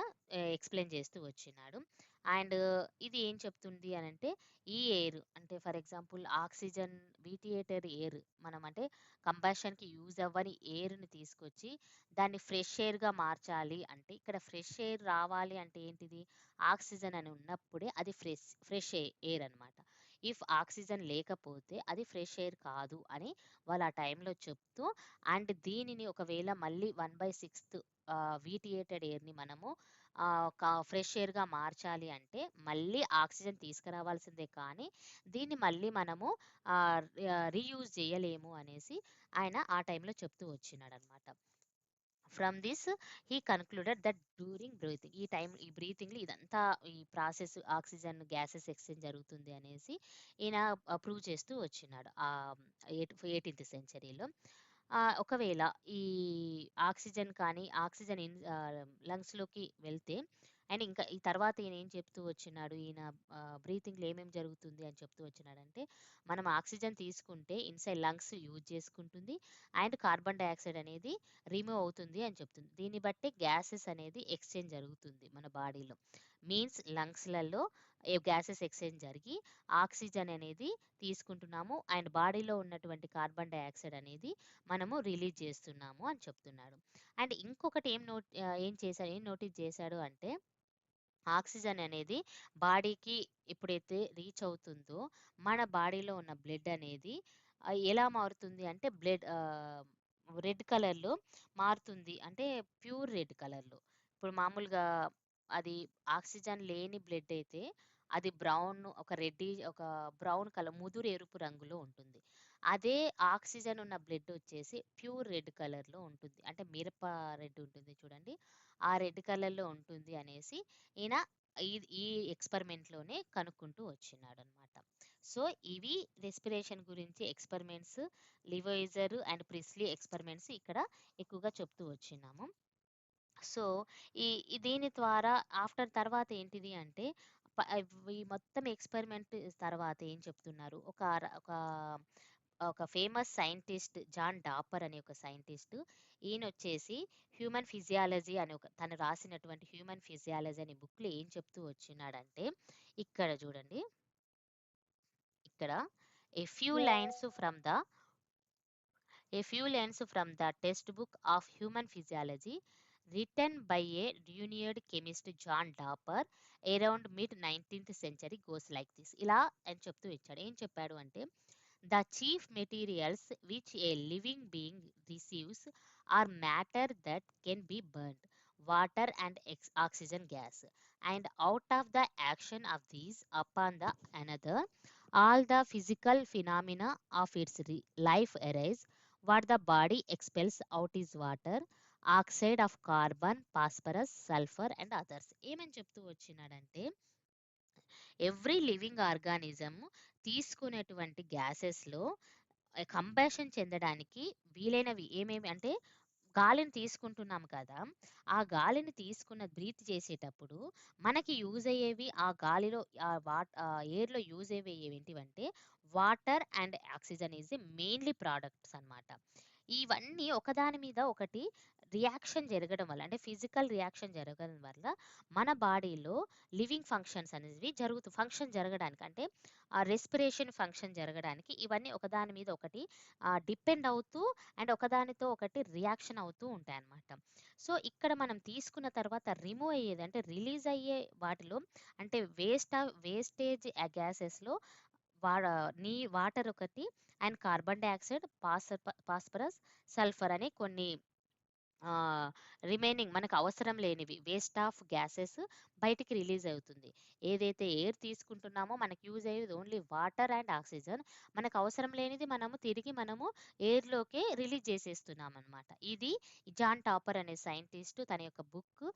ఎక్స్‌ప్లెయిన్ చేస్తూ వచ్చినాడు. అండ్ ఇది ఏం చెప్తుంది అనంటే ఈ ఎయిర్ అంటే ఫర్ ఎగ్జాంపుల్ ఆక్సిజన్ వీటియేటెడ్ ఎయిర్ మనం అంటే కంబషన్‌కి యూజ్ అవ్వని ఎయిర్‌ని తీసుకొచ్చి దాన్ని ఫ్రెష్ ఎయిర్‌గా మార్చాలి అంటే ఇక్కడ ఫ్రెష్ ఎయిర్ రావాలి అంటే ఏంటిది? ఆక్సిజన్ అని ఉన్నప్పుడే అది ఫ్రెష్ ఎయిర్ అనమాట. ఇఫ్ ఆక్సిజన్ లేకపోతే అది ఫ్రెష్ ఎయిర్ కాదు అని వాళ్ళు ఆ టైంలో చెప్తూ అండ్ దీనిని ఒకవేళ మళ్ళీ 1/6 వీటియేటెడ్ ఎయిర్‌ని మనము ఫ్రెష్ ఎయిర్‌గా మార్చాలి అంటే మళ్ళీ ఆక్సిజన్ తీసుకురావాల్సిందే కానీ దీన్ని మళ్ళీ మనము రీయూజ్ చేయలేము అనేసి ఆయన ఆ టైంలో చెప్తూ వచ్చినాడనమాట. From this he concluded that during ఈ బ్రీతింగ్‌లో ఇదంతా ఈ ప్రాసెస్ ఆక్సిజన్ గ్యాసెస్ ఎక్స్చేంజ్ జరుగుతుంది అనేసి ఈయన ప్రూవ్ చేస్తూ వచ్చినాడు. 18థ్ సెంచరీలో. ఒకవేళ ఈ లంగ్స్‌లోకి వెళ్తే అండ్ ఇంకా ఈ తర్వాత ఈయన ఏం చెప్తూ వచ్చినాడు, బ్రీతింగ్‌లో ఏమేమి జరుగుతుంది అని చెప్తూ వచ్చినాడంటే, మనం ఆక్సిజన్ తీసుకుంటే ఇన్‌సైడ్ లంగ్స్ యూజ్ చేసుకుంటుంది అండ్ కార్బన్ డయాక్సైడ్ అనేది రిమూవ్ అవుతుంది అని చెప్తుంది. దీన్ని బట్టి గ్యాసెస్ అనేది ఎక్స్చేంజ్ జరుగుతుంది మన బాడీలో. మీన్స్ లంగ్స్‌లలో గ్యాసెస్ ఎక్స్చేంజ్ జరిగి ఆక్సిజన్ అనేది తీసుకుంటున్నాము అండ్ బాడీలో ఉన్నటువంటి కార్బన్ డయాక్సైడ్ అనేది మనము రిలీజ్ చేస్తున్నాము అని చెప్తున్నాడు. అండ్ ఇంకొకటి ఏం నోటీస్ చేశాడు అంటే ఆక్సిజన్ అనేది బాడీకి ఎప్పుడైతే రీచ్ అవుతుందో మన బాడీలో ఉన్న బ్లడ్ అనేది ఎలా మారుతుంది అంటే రెడ్ కలర్‌లో మారుతుంది. అంటే ప్యూర్ రెడ్ కలర్‌లో. ఇప్పుడు మామూలుగా అది ఆక్సిజన్ లేని బ్లడ్ అయితే అది ఒక బ్రౌన్ కలర్ ముదురు ఎరుపు రంగులో ఉంటుంది. అదే ఆక్సిజన్ ఉన్న బ్లడ్ వచ్చేసి ప్యూర్ రెడ్ కలర్‌లో ఉంటుంది. అంటే మిరప రెడ్ ఉంటుంది చూడండి. ఆ రెడ్ కలర్‌లో ఉంటుంది అనేసి ఈయన ఈ ఈ ఎక్స్‌పెరిమెంట్‌లోనే కనుక్కుంటూ వచ్చినాడనమాట. సో, ఇవి రెస్పిరేషన్ గురించి ఎక్స్‌పెరిమెంట్స్ లివోయిజర్ అండ్ ప్రిస్లీ ఎక్స్‌పెరిమెంట్స్ ఇక్కడ ఎక్కువగా చెప్తూ వచ్చినాము. సో, దీని ద్వారా తర్వాత ఏంటిది అంటే ఈ మొత్తం ఎక్స్‌పెరిమెంట్ తర్వాత ఏం చెప్తున్నారు, ఒక ఫేమస్ సైంటిస్ట్ జాన్ డాపర్ అనే ఒక సైంటిస్ట్, ఈయనొచ్చేసి హ్యూమన్ ఫిజియాలజీ అనే తను రాసినటువంటి హ్యూమన్ ఫిజియాలజీ అనే బుక్‌లో ఏం చెప్తూ వచ్చినాడంటే, ఇక్కడ చూడండి. ఇక్కడ a few lines from the textbook of human physiology written by a renowned chemist John Draper around mid-19th century goes like this. ఇలా అని చెప్తూ ఇచ్చాడు. ఏం చెప్పాడు అంటే, the chief materials which a living being receives are matter that can be burnt, water and oxygen gas, and out of the action of these upon the another, all the physical phenomena of its life arise. What the body expels out is water, oxide of carbon, phosphorus, sulphur and others. ఏమని చెప్తూ వచ్చినాడంటే, every living organism తీసుకునేటువంటి గ్యాసెస్లో combustion చెందడానికి వీలైనవి ఏమేమి అంటే, గాలిని తీసుకుంటున్నాం కదా, ఆ గాలిని బ్రీత్ చేసేటప్పుడు మనకి యూజ్ అయ్యేవి ఆ గాలిలో ఎయిర్లో యూజ్ అయ్యేవి ఏంటివంటే water and oxygen is mainly products అన్నమాట. ఇవన్నీ ఒకదాని మీద ఒకటి రియాక్షన్ జరగడం వల్ల, అంటే ఫిజికల్ రియాక్షన్ జరగడం వల్ల మన బాడీలో లివింగ్ ఫంక్షన్స్ అనేవి ఫంక్షన్ జరగడానికి, అంటే ఆ రెస్పిరేషన్ ఫంక్షన్ జరగడానికి ఇవన్నీ ఒకదాని మీద ఒకటి డిపెండ్ అవుతూ అండ్ ఒకదానితో ఒకటి రియాక్షన్ అవుతూ ఉంటాయి అన్నమాట. సో, ఇక్కడ మనం తీసుకున్న తర్వాత రిమూవ్ అయ్యేది అంటే రిలీజ్ అయ్యే వాటిలో, అంటే వేస్టేజ్ గ్యాసెస్లో వాటర్ ఒకటి and carbon dioxide, phosphorus, sulphur అనే కొన్ని రిమైనింగ్ మనకు అవసరం లేనివి వేస్ట్ ఆఫ్ గ్యాసెస్ బయటికి రిలీజ్ అవుతుంది. ఏదైతే ఎయిర్ తీసుకుంటున్నామో మనకి యూజ్ అయ్యేది ఓన్లీ వాటర్ అండ్ ఆక్సిజన్. మనకు అవసరం లేనిది మనము ఎయిర్లోకే రిలీజ్ చేసేస్తున్నాం అనమాట. ఇది జాన్ టాపర్ అనే సైంటిస్ట్ తన యొక్క బుక్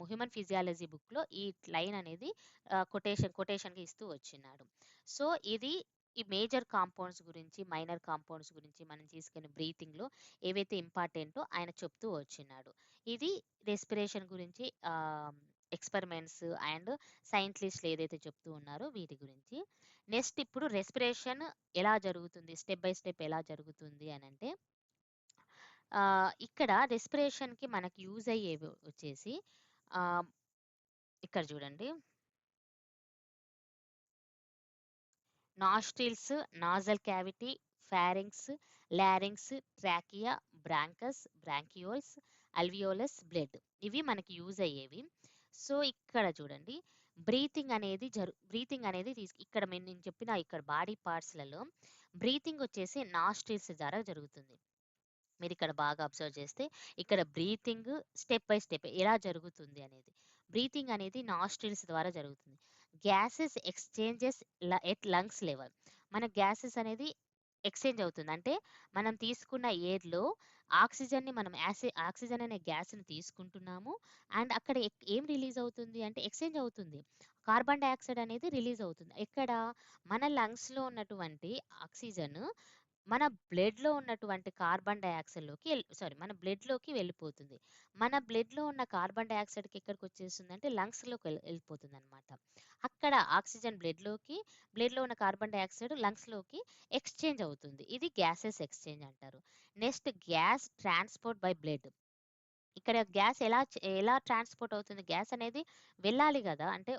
హ్యూమన్ ఫిజియాలజీ బుక్లో ఈ లైన్ అనేది కొటేషన్గా ఇస్తూ వచ్చినాడు. సో, ఇది ఈ మేజర్ కాంపౌండ్స్ గురించి, మైనర్ కాంపౌండ్స్ గురించి మనం తీసుకునే బ్రీతింగ్లో ఏవైతే ఇంపార్టెంటో ఆయన చెప్తూ వచ్చినాడు. ఇది రెస్పిరేషన్ గురించి ఎక్స్పెరిమెంట్స్ అండ్ సైంటిస్టులు ఏదైతే చెప్తూ ఉన్నారో వీటి గురించి. నెక్స్ట్ ఇప్పుడు రెస్పిరేషన్ ఎలా జరుగుతుంది, స్టెప్ బై స్టెప్ ఎలా జరుగుతుంది అని అంటే, ఇక్కడ రెస్పిరేషన్కి మనకి యూజ్ అయ్యేవి వచ్చేసి ఇక్కడ చూడండి, nostrils, nasal cavity, pharynx, larynx, trachea, bronchus, bronchioles, alveolus, blood, ఇవి మనకి యూజ్ అయ్యేవి. సో, ఇక్కడ చూడండి, బ్రీతింగ్ అనేది ఇక్కడ నేను చెప్పిన ఇక్కడ బాడీ పార్ట్స్లలో బ్రీతింగ్ వచ్చేసి నాస్ట్రిల్స్ ద్వారా జరుగుతుంది. మీరు ఇక్కడ బాగా అబ్జర్వ్ చేస్తే ఇక్కడ బ్రీతింగ్ స్టెప్ బై స్టెప్ ఎలా జరుగుతుంది అనేది, బ్రీతింగ్ అనేది నాస్ట్రిల్స్ ద్వారా జరుగుతుంది. Gases exchanges at lungs level, మన గ్యాసెస్ అనేది ఎక్స్చేంజ్ అవుతుంది. అంటే మనం తీసుకున్న ఎయిర్లో ఆక్సిజన్ అనే గ్యాస్ని తీసుకుంటున్నాము అండ్ అక్కడ ఏం రిలీజ్ అవుతుంది అంటే ఎక్స్చేంజ్ అవుతుంది. కార్బన్ డయాక్సైడ్ అనేది రిలీజ్ అవుతుంది. ఎక్కడ మన లంగ్స్లో ఉన్నటువంటి ఆక్సిజన్ మన బ్లడ్లో ఉన్నటువంటి కార్బన్ డయాక్సైడ్లోకి మన బ్లడ్లోకి వెళ్ళిపోతుంది. మన బ్లడ్లో ఉన్న కార్బన్ డయాక్సైడ్కి ఎక్కడికి వచ్చేస్తుంది అంటే లంగ్స్లోకి వెళ్ళిపోతుంది అనమాట. అక్కడ ఆక్సిజన్ బ్లడ్లో ఉన్న కార్బన్ డయాక్సైడ్ లంగ్స్లోకి ఎక్స్చేంజ్ అవుతుంది. ఇది గ్యాసెస్ ఎక్స్చేంజ్ అంటారు. Next gas transport by blood. ఇక్కడ గ్యాస్ ఎలా ట్రాన్స్పోర్ట్ అవుతుంది, గ్యాస్ అనేది వెళ్ళాలి కదా, అంటే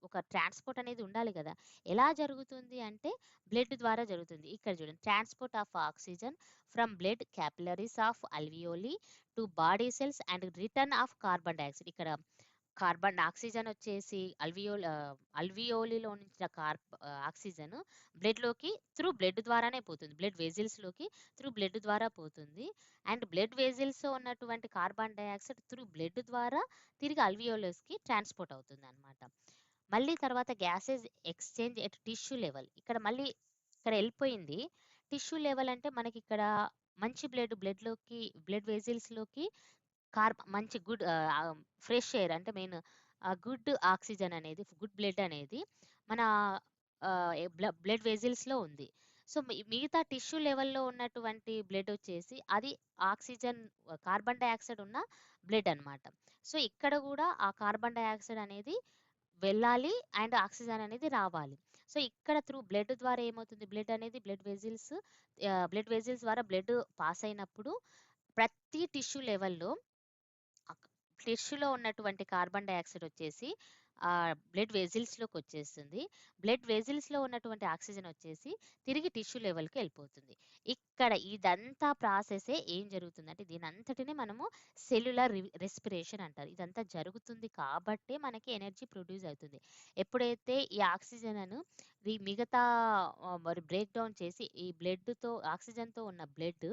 ఒక ట్రాన్స్పోర్ట్ అనేది ఉండాలి కదా. ఎలా జరుగుతుంది అంటే బ్లడ్ ద్వారా జరుగుతుంది. ఇక్కడ చూడండి, transport of oxygen from blood capillaries of alveoli to body cells and return of carbon dioxide. ఇక్కడ కార్బన్ ఆక్సిజన్ వచ్చేసి అల్వియోలిలో నుంచి ఆక్సిజన్ బ్లడ్లోకి బ్లడ్ ద్వారానే పోతుంది. బ్లడ్ వెజిల్స్లోకి బ్లడ్ ద్వారా పోతుంది. అండ్ బ్లడ్ వెజిల్స్లో ఉన్నటువంటి కార్బన్ డైఆక్సైడ్ బ్లడ్ ద్వారా తిరిగి అల్వియోలస్కి ట్రాన్స్పోర్ట్ అవుతుంది అనమాట. మళ్ళీ తర్వాత gases exchange at tissue level. ఇక్కడ మళ్ళీ ఇక్కడ వెళ్ళిపోయింది. టిష్యూ లెవెల్ అంటే మనకి ఇక్కడ మంచి బ్లడ్లోకి బ్లడ్ వెజిల్స్లోకి మంచి గుడ్ ఫ్రెష్ ఎయిర్ అంటే మెయిన్ గుడ్ ఆక్సిజన్ అనేది గుడ్ బ్లడ్ అనేది మన బ్లడ్ వెజిల్స్లో ఉంది. సో మిగతా టిష్యూ లెవెల్లో ఉన్నటువంటి బ్లడ్ వచ్చేసి అది ఆక్సిజన్ కార్బన్ డైఆక్సైడ్ ఉన్న బ్లడ్ అనమాట. సో ఇక్కడ కూడా ఆ కార్బన్ డైఆక్సైడ్ అనేది వెళ్ళాలి అండ్ ఆక్సిజన్ అనేది రావాలి. సో ఇక్కడ బ్లడ్ ద్వారా ఏమవుతుంది, బ్లడ్ అనేది బ్లడ్ వెజిల్స్ ద్వారా బ్లడ్ పాస్ అయినప్పుడు ప్రతి టిష్యూ లెవెల్లో టిష్యూలో ఉన్నటువంటి కార్బన్ డైఆక్సైడ్ వచ్చేసి బ్లడ్ వెజిల్స్లోకి వచ్చేస్తుంది. బ్లడ్ వెజిల్స్లో ఉన్నటువంటి ఆక్సిజన్ వచ్చేసి తిరిగి టిష్యూ లెవెల్కి వెళ్ళిపోతుంది. ఇక్కడ ఇదంతా ప్రాసెసే ఏం జరుగుతుందంటే దీని అంతటినే మనము సెల్యులర్ రెస్పిరేషన్ అంటారు. ఇదంతా జరుగుతుంది కాబట్టే మనకి ఎనర్జీ ప్రొడ్యూస్ అవుతుంది. ఎప్పుడైతే ఈ ఆక్సిజన్ మిగతా మరి బ్రేక్ డౌన్ చేసి ఈ బ్లడ్తో ఆక్సిజన్తో ఉన్న బ్లడ్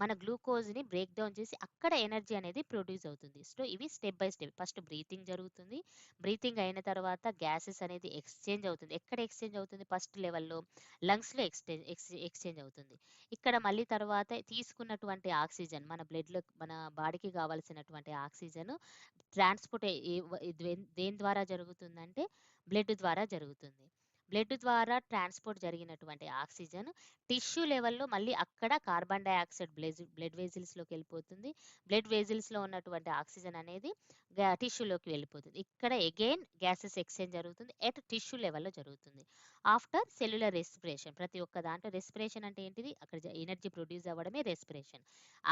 మన గ్లూకోజ్ని బ్రేక్ డౌన్ చేసి అక్కడ ఎనర్జీ అనేది ప్రొడ్యూస్ అవుతుంది. సో ఇవి step by step. First breathing జరుగుతుంది. బ్రీతింగ్ అయిన తర్వాత గ్యాసెస్ అనేది ఎక్స్చేంజ్ అవుతుంది. ఎక్కడ ఎక్స్చేంజ్ అవుతుంది, ఫస్ట్ లెవెల్లో లంగ్స్లో ఎక్స్చేంజ్ అవుతుంది. ఇక్కడ మళ్ళీ తర్వాత తీసుకున్నటువంటి ఆక్సిజన్ మన బ్లడ్లో మన బాడీకి కావాల్సినటువంటి ఆక్సిజన్ ట్రాన్స్పోర్ట్ దేని ద్వారా జరుగుతుందంటే బ్లడ్ ద్వారా జరుగుతుంది. బ్లడ్ ద్వారా ట్రాన్స్పోర్ట్ జరిగినటువంటి ఆక్సిజన్ టిష్యూ లెవెల్లో మళ్ళీ అక్కడ కార్బన్ డైఆక్సైడ్ బ్లడ్ వెజిల్స్లోకి వెళ్ళిపోతుంది. బ్లడ్ వెజిల్స్లో ఉన్నటువంటి ఆక్సిజన్ అనేది టిష్యూలోకి వెళ్ళిపోతుంది. ఇక్కడ అగైన్ గ్యాసెస్ ఎక్స్చేంజ్ జరుగుతుంది. ఎట్ టిష్యూ లెవెల్లో జరుగుతుంది. After cellular respiration. ప్రతి ఒక్క దాంట్లో రెస్పిరేషన్ అంటే ఏంటిది, అక్కడ ఎనర్జీ ప్రొడ్యూస్ అవ్వడమే రెస్పిరేషన్.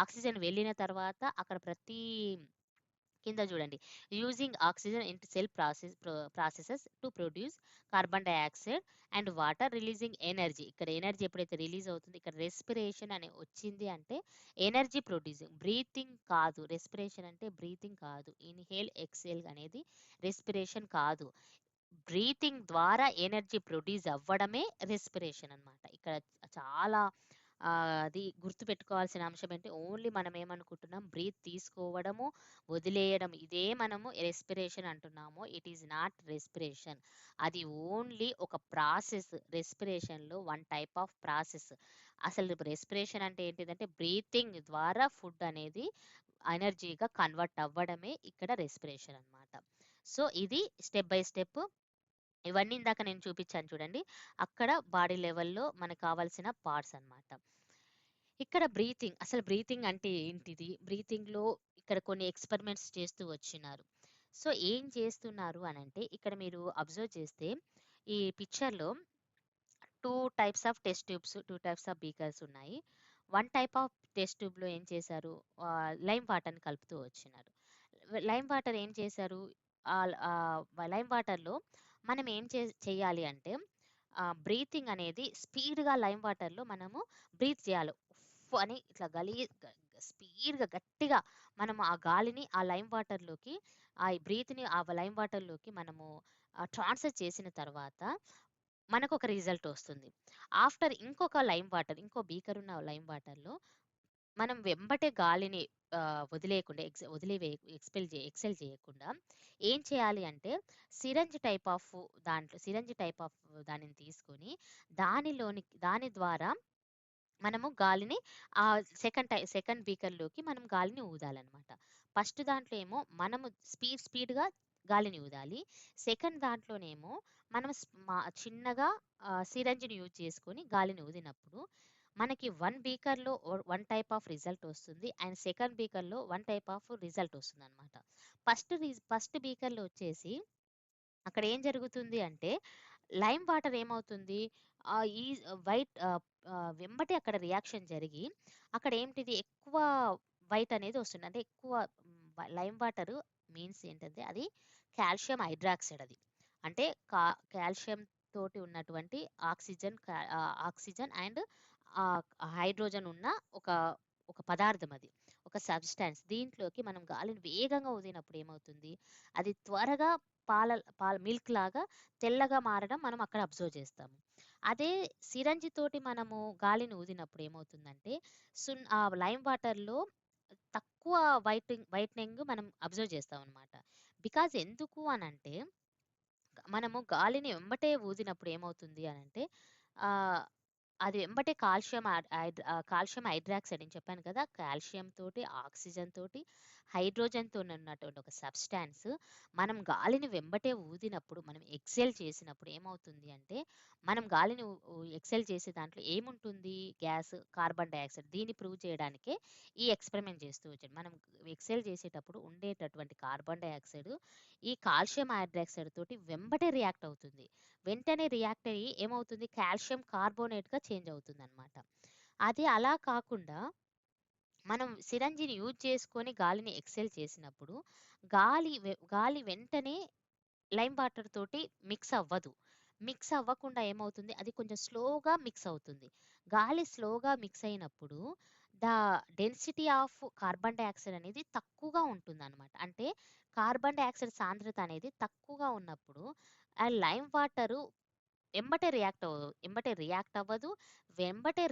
ఆక్సిజన్ వెళ్ళిన తర్వాత అక్కడ ప్రతి కింద చూడండి, using oxygen in cell processes to produce carbon dioxide and water releasing energy. ఇక్కడ ఎనర్జీ ఎప్పుడైతే రిలీజ్ అవుతుంది, ఇక్కడ రెస్పిరేషన్ అనే వచ్చింది అంటే ఎనర్జీ ప్రొడ్యూసింగ్, బ్రీతింగ్ కాదు. రెస్పిరేషన్ అంటే బ్రీతింగ్ కాదు. ఇన్హేల్ ఎక్సేల్ అనేది రెస్పిరేషన్ కాదు. బ్రీతింగ్ ద్వారా ఎనర్జీ ప్రొడ్యూస్ అవ్వడమే రెస్పిరేషన్ అనమాట. ఇక్కడ చాలా అది గుర్తుపెట్టుకోవాల్సిన అంశం ఏంటి, ఓన్లీ మనం ఏమనుకుంటున్నాం, బ్రీత్ తీసుకోవడము వదిలేయడం ఇదే మనము రెస్పిరేషన్ అంటున్నాము. It is not respiration. అది ఓన్లీ ఒక ప్రాసెస్. రెస్పిరేషన్లో వన్ టైప్ ఆఫ్ ప్రాసెస్. అసలు రెస్పిరేషన్ అంటే ఏంటిదంటే బ్రీతింగ్ ద్వారా ఫుడ్ అనేది ఎనర్జీగా కన్వర్ట్ అవ్వడమే ఇక్కడ రెస్పిరేషన్ అనమాట. సో ఇది స్టెప్ బై స్టెప్. ఇవన్నీ ఇందాక నేను చూపించాను చూడండి, అక్కడ బాడీ లెవెల్లో మనకు కావాల్సిన పార్ట్స్ అనమాట. ఇక్కడ బ్రీతింగ్, అసలు బ్రీతింగ్ అంటే ఏంటిది, బ్రీతింగ్లో ఇక్కడ కొన్ని ఎక్స్పెరిమెంట్స్ చేస్తూ వచ్చినారు. సో ఏం చేస్తున్నారు అని అంటే ఇక్కడ మీరు అబ్జర్వ్ చేస్తే ఈ పిక్చర్లో 2 types of test tubes, 2 types of beakers ఉన్నాయి. 1 టైప్ ఆఫ్ టెస్ట్ ట్యూబ్లో ఏం చేశారు, లైమ్ వాటర్ని కలుపుతూ వచ్చినారు. లైమ్ వాటర్ ఏం చేశారు, లైమ్ వాటర్లో మనం ఏం చేయాలి అంటే బ్రీతింగ్ అనేది స్పీడ్గా లైమ్ వాటర్లో మనము బ్రీత్ చేయాలి. ఉఫ్ అని ఇట్లా స్పీడ్గా గట్టిగా మనము ఆ గాలిని ఆ లైమ్ వాటర్లోకి, ఆ బ్రీత్ని ఆ లైమ్ వాటర్లోకి మనము ట్రాన్స్ఫర్ చేసిన తర్వాత మనకు ఒక రిజల్ట్ వస్తుంది. ఆఫ్టర్ ఇంకొక లైమ్ వాటర్, ఇంకో బీకర్ ఉన్న లైమ్ వాటర్లో మనం వెంబటే గాలిని వదిలేయకుండా ఎక్సెల్ చేయకుండా ఏం చేయాలి అంటే సిరంజ్ టైప్ ఆఫ్ దానిని తీసుకొని దాని ద్వారా మనము గాలిని ఆ సెకండ్ బీకర్లోకి మనం గాలిని ఊదాలన్నమాట. ఫస్ట్ దాంట్లో ఏమో మనము స్పీడ్గా గాలిని ఊదాలి. సెకండ్ దాంట్లోనేమో మనం చిన్నగా సిరంజిని యూజ్ చేసుకొని గాలిని ఊదినప్పుడు మనకి 1 బీకర్లో 1 టైప్ ఆఫ్ రిజల్ట్ వస్తుంది అండ్ సెకండ్ బీకర్లో 1 టైప్ ఆఫ్ రిజల్ట్ వస్తుంది అనమాట. ఫస్ట్ బీకర్లో వచ్చేసి అక్కడ ఏం జరుగుతుంది అంటే లైమ్ వాటర్ ఏమవుతుంది, ఈ వైట్ వెంబటి అక్కడ రియాక్షన్ జరిగి అక్కడ ఏంటిది ఎక్కువ వైట్ అనేది వస్తుంది. అంటే ఎక్కువ లైమ్ వాటర్ మీన్స్ ఏంటంటే అది కాల్షియం హైడ్రాక్సైడ్. అది అంటే కాల్షియం తోటి ఉన్నటువంటి ఆక్సిజన్ అండ్ హైడ్రోజన్ ఉన్న ఒక పదార్థం అది. ఒక సబ్స్టాన్స్. దీంట్లోకి మనం గాలిని వేగంగా ఊదినప్పుడు ఏమవుతుంది, అది త్వరగా పాల మిల్క్ లాగా తెల్లగా మారడం మనం అక్కడ అబ్జర్వ్ చేస్తాము. అదే సిరంజి తోటి మనము గాలిని ఊదినప్పుడు ఏమవుతుందంటే ఆ లైమ్ వాటర్‌లో తక్కువ వైట్నింగ్ మనం అబ్జర్వ్ చేస్తామనమాట. బికాజ్ ఎందుకు అనంటే మనము గాలిని వెంబటే ఊదినప్పుడు ఏమవుతుంది అనంటే ఆహ్, అది వెంబటే కాల్షియం హైడ్రాక్సైడ్ అని చెప్పాను కదా! కాల్షియం తోటి, ఆక్సిజన్ తోటి, హైడ్రోజన్‌తోని ఉన్నటువంటి ఒక సబ్స్టాన్స్ మనం గాలిని వెంబటే ఊదినప్పుడు, మనం ఎక్సేల్ చేసినప్పుడు ఏమవుతుంది అంటే, మనం గాలిని ఎక్సేల్ చేసే దాంట్లో ఏముంటుంది? Gas, carbon dioxide. దీన్ని ప్రూవ్ చేయడానికే ఈ ఎక్స్‌పెరిమెంట్ చేస్తూ వచ్చాడు. మనం ఎక్సేల్ చేసేటప్పుడు ఉండేటటువంటి కార్బన్ డయాక్సైడ్ ఈ కాల్షియం హైడ్రాక్సైడ్ తోటి వెంబటే రియాక్ట్ అవుతుంది. వెంటనే రియాక్ట్ అయ్యి ఏమవుతుంది, కాల్షియం కార్బోనేట్‌గా చేంజ్ అవుతుందనమాట. అది అలా కాకుండా మనం సిరంజిని యూజ్ చేసుకొని గాలిని ఎక్సేల్ చేసినప్పుడు గాలి వెంటనే లైమ్ వాటర్ తోటి మిక్స్ అవ్వదు. మిక్స్ అవ్వకుండా ఏమవుతుంది, అది కొంచెం స్లోగా మిక్స్ అవుతుంది. గాలి స్లోగా మిక్స్ అయినప్పుడు the density of carbon dioxide అనేది తక్కువగా ఉంటుందనమాట. అంటే కార్బన్ డయాక్సైడ్ సాంద్రత అనేది తక్కువగా ఉన్నప్పుడు ఆ లైమ్ వాటరు ఎంబటే రియాక్ట్ అవ్వదు.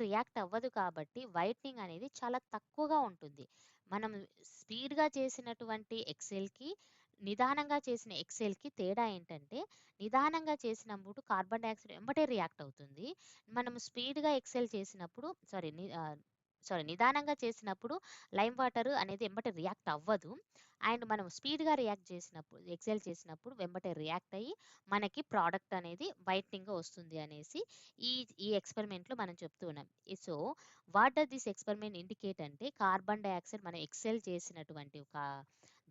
రియాక్ట్ అవ్వదు కాబట్టి వైట్నింగ్ అనేది చాలా తక్కువగా ఉంటుంది. మనం స్పీడ్‌గా చేసినటువంటి ఎక్సెల్‌కి, నిదానంగా చేసిన ఎక్సెల్‌కి తేడా ఏంటంటే, నిదానంగా చేసినప్పుడు కార్బన్ డయాక్సైడ్ ఎంబటే రియాక్ట్ అవుతుంది. మనం స్పీడ్‌గా ఎక్సెల్ చేసినప్పుడు నిదానంగా చేసినప్పుడు లైమ్ వాటర్ అనేది ఎంబటే రియాక్ట్ అవ్వదు. అండ్ మనం స్పీడ్‌గా ఎక్సెల్ చేసినప్పుడు వెంబటే రియాక్ట్ అయ్యి మనకి ప్రోడక్ట్ అనేది వైట్నింగ్‌గా వస్తుంది అనేసి ఈ ఈ ఎక్స్‌పెరిమెంట్‌లో మనం చెప్తూ ఉన్నాం. So, what does this experiment indicate అంటే కార్బన్ డయాక్సైడ్ మనం ఎక్సెల్ చేసినటువంటి ఒక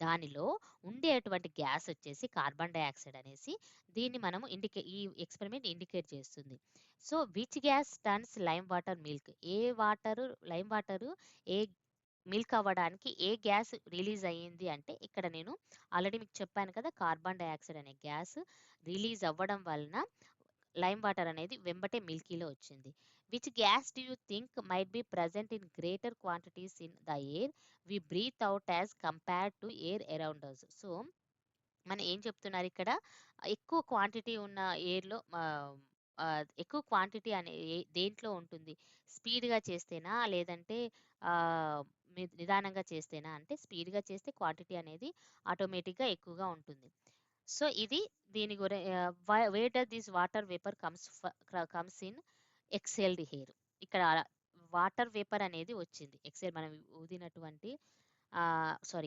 దానిలో ఉండేటువంటి గ్యాస్ వచ్చేసి కార్బన్ డయాక్సైడ్ అనేసి దీన్ని మనం ఈ ఎక్స్‌పెరిమెంట్ ఇండికేట్ చేస్తుంది. So, which gas turns lime water milk? Lime water A milk అవ్వడానికి ఏ గ్యాస్ రిలీజ్ అయ్యింది అంటే, ఇక్కడ నేను ఆల్రెడీ మీకు చెప్పాను కదా! కార్బన్ డయాక్సైడ్ అనే గ్యాస్ రిలీజ్ అవ్వడం వలన లైమ్ వాటర్ అనేది వెంబటే మిల్కీలో వచ్చింది. Which gas do you think might be present in greater quantities in the air we breathe out as compared to air around us? So, మనం ఏం చెప్తున్నారు ఇక్కడ, ఎక్కువ క్వాంటిటీ ఉన్న ఎయిర్‌లో ఎక్కువ క్వాంటిటీ దేంట్లో ఉంటుంది? స్పీడ్‌గా చేస్తేనా? లేదంటే ఆహ్, నిదానంగా చేస్తేనా? అంటే స్పీడ్‌గా చేస్తే క్వాంటిటీ అనేది ఆటోమేటిక్‌గా ఎక్కువగా ఉంటుంది. సో, ఇది దీని where does this water vapour comes in exhaled air. ఇక్కడ వాటర్ వేపర్ అనేది వచ్చింది. మనం ఊదినటువంటి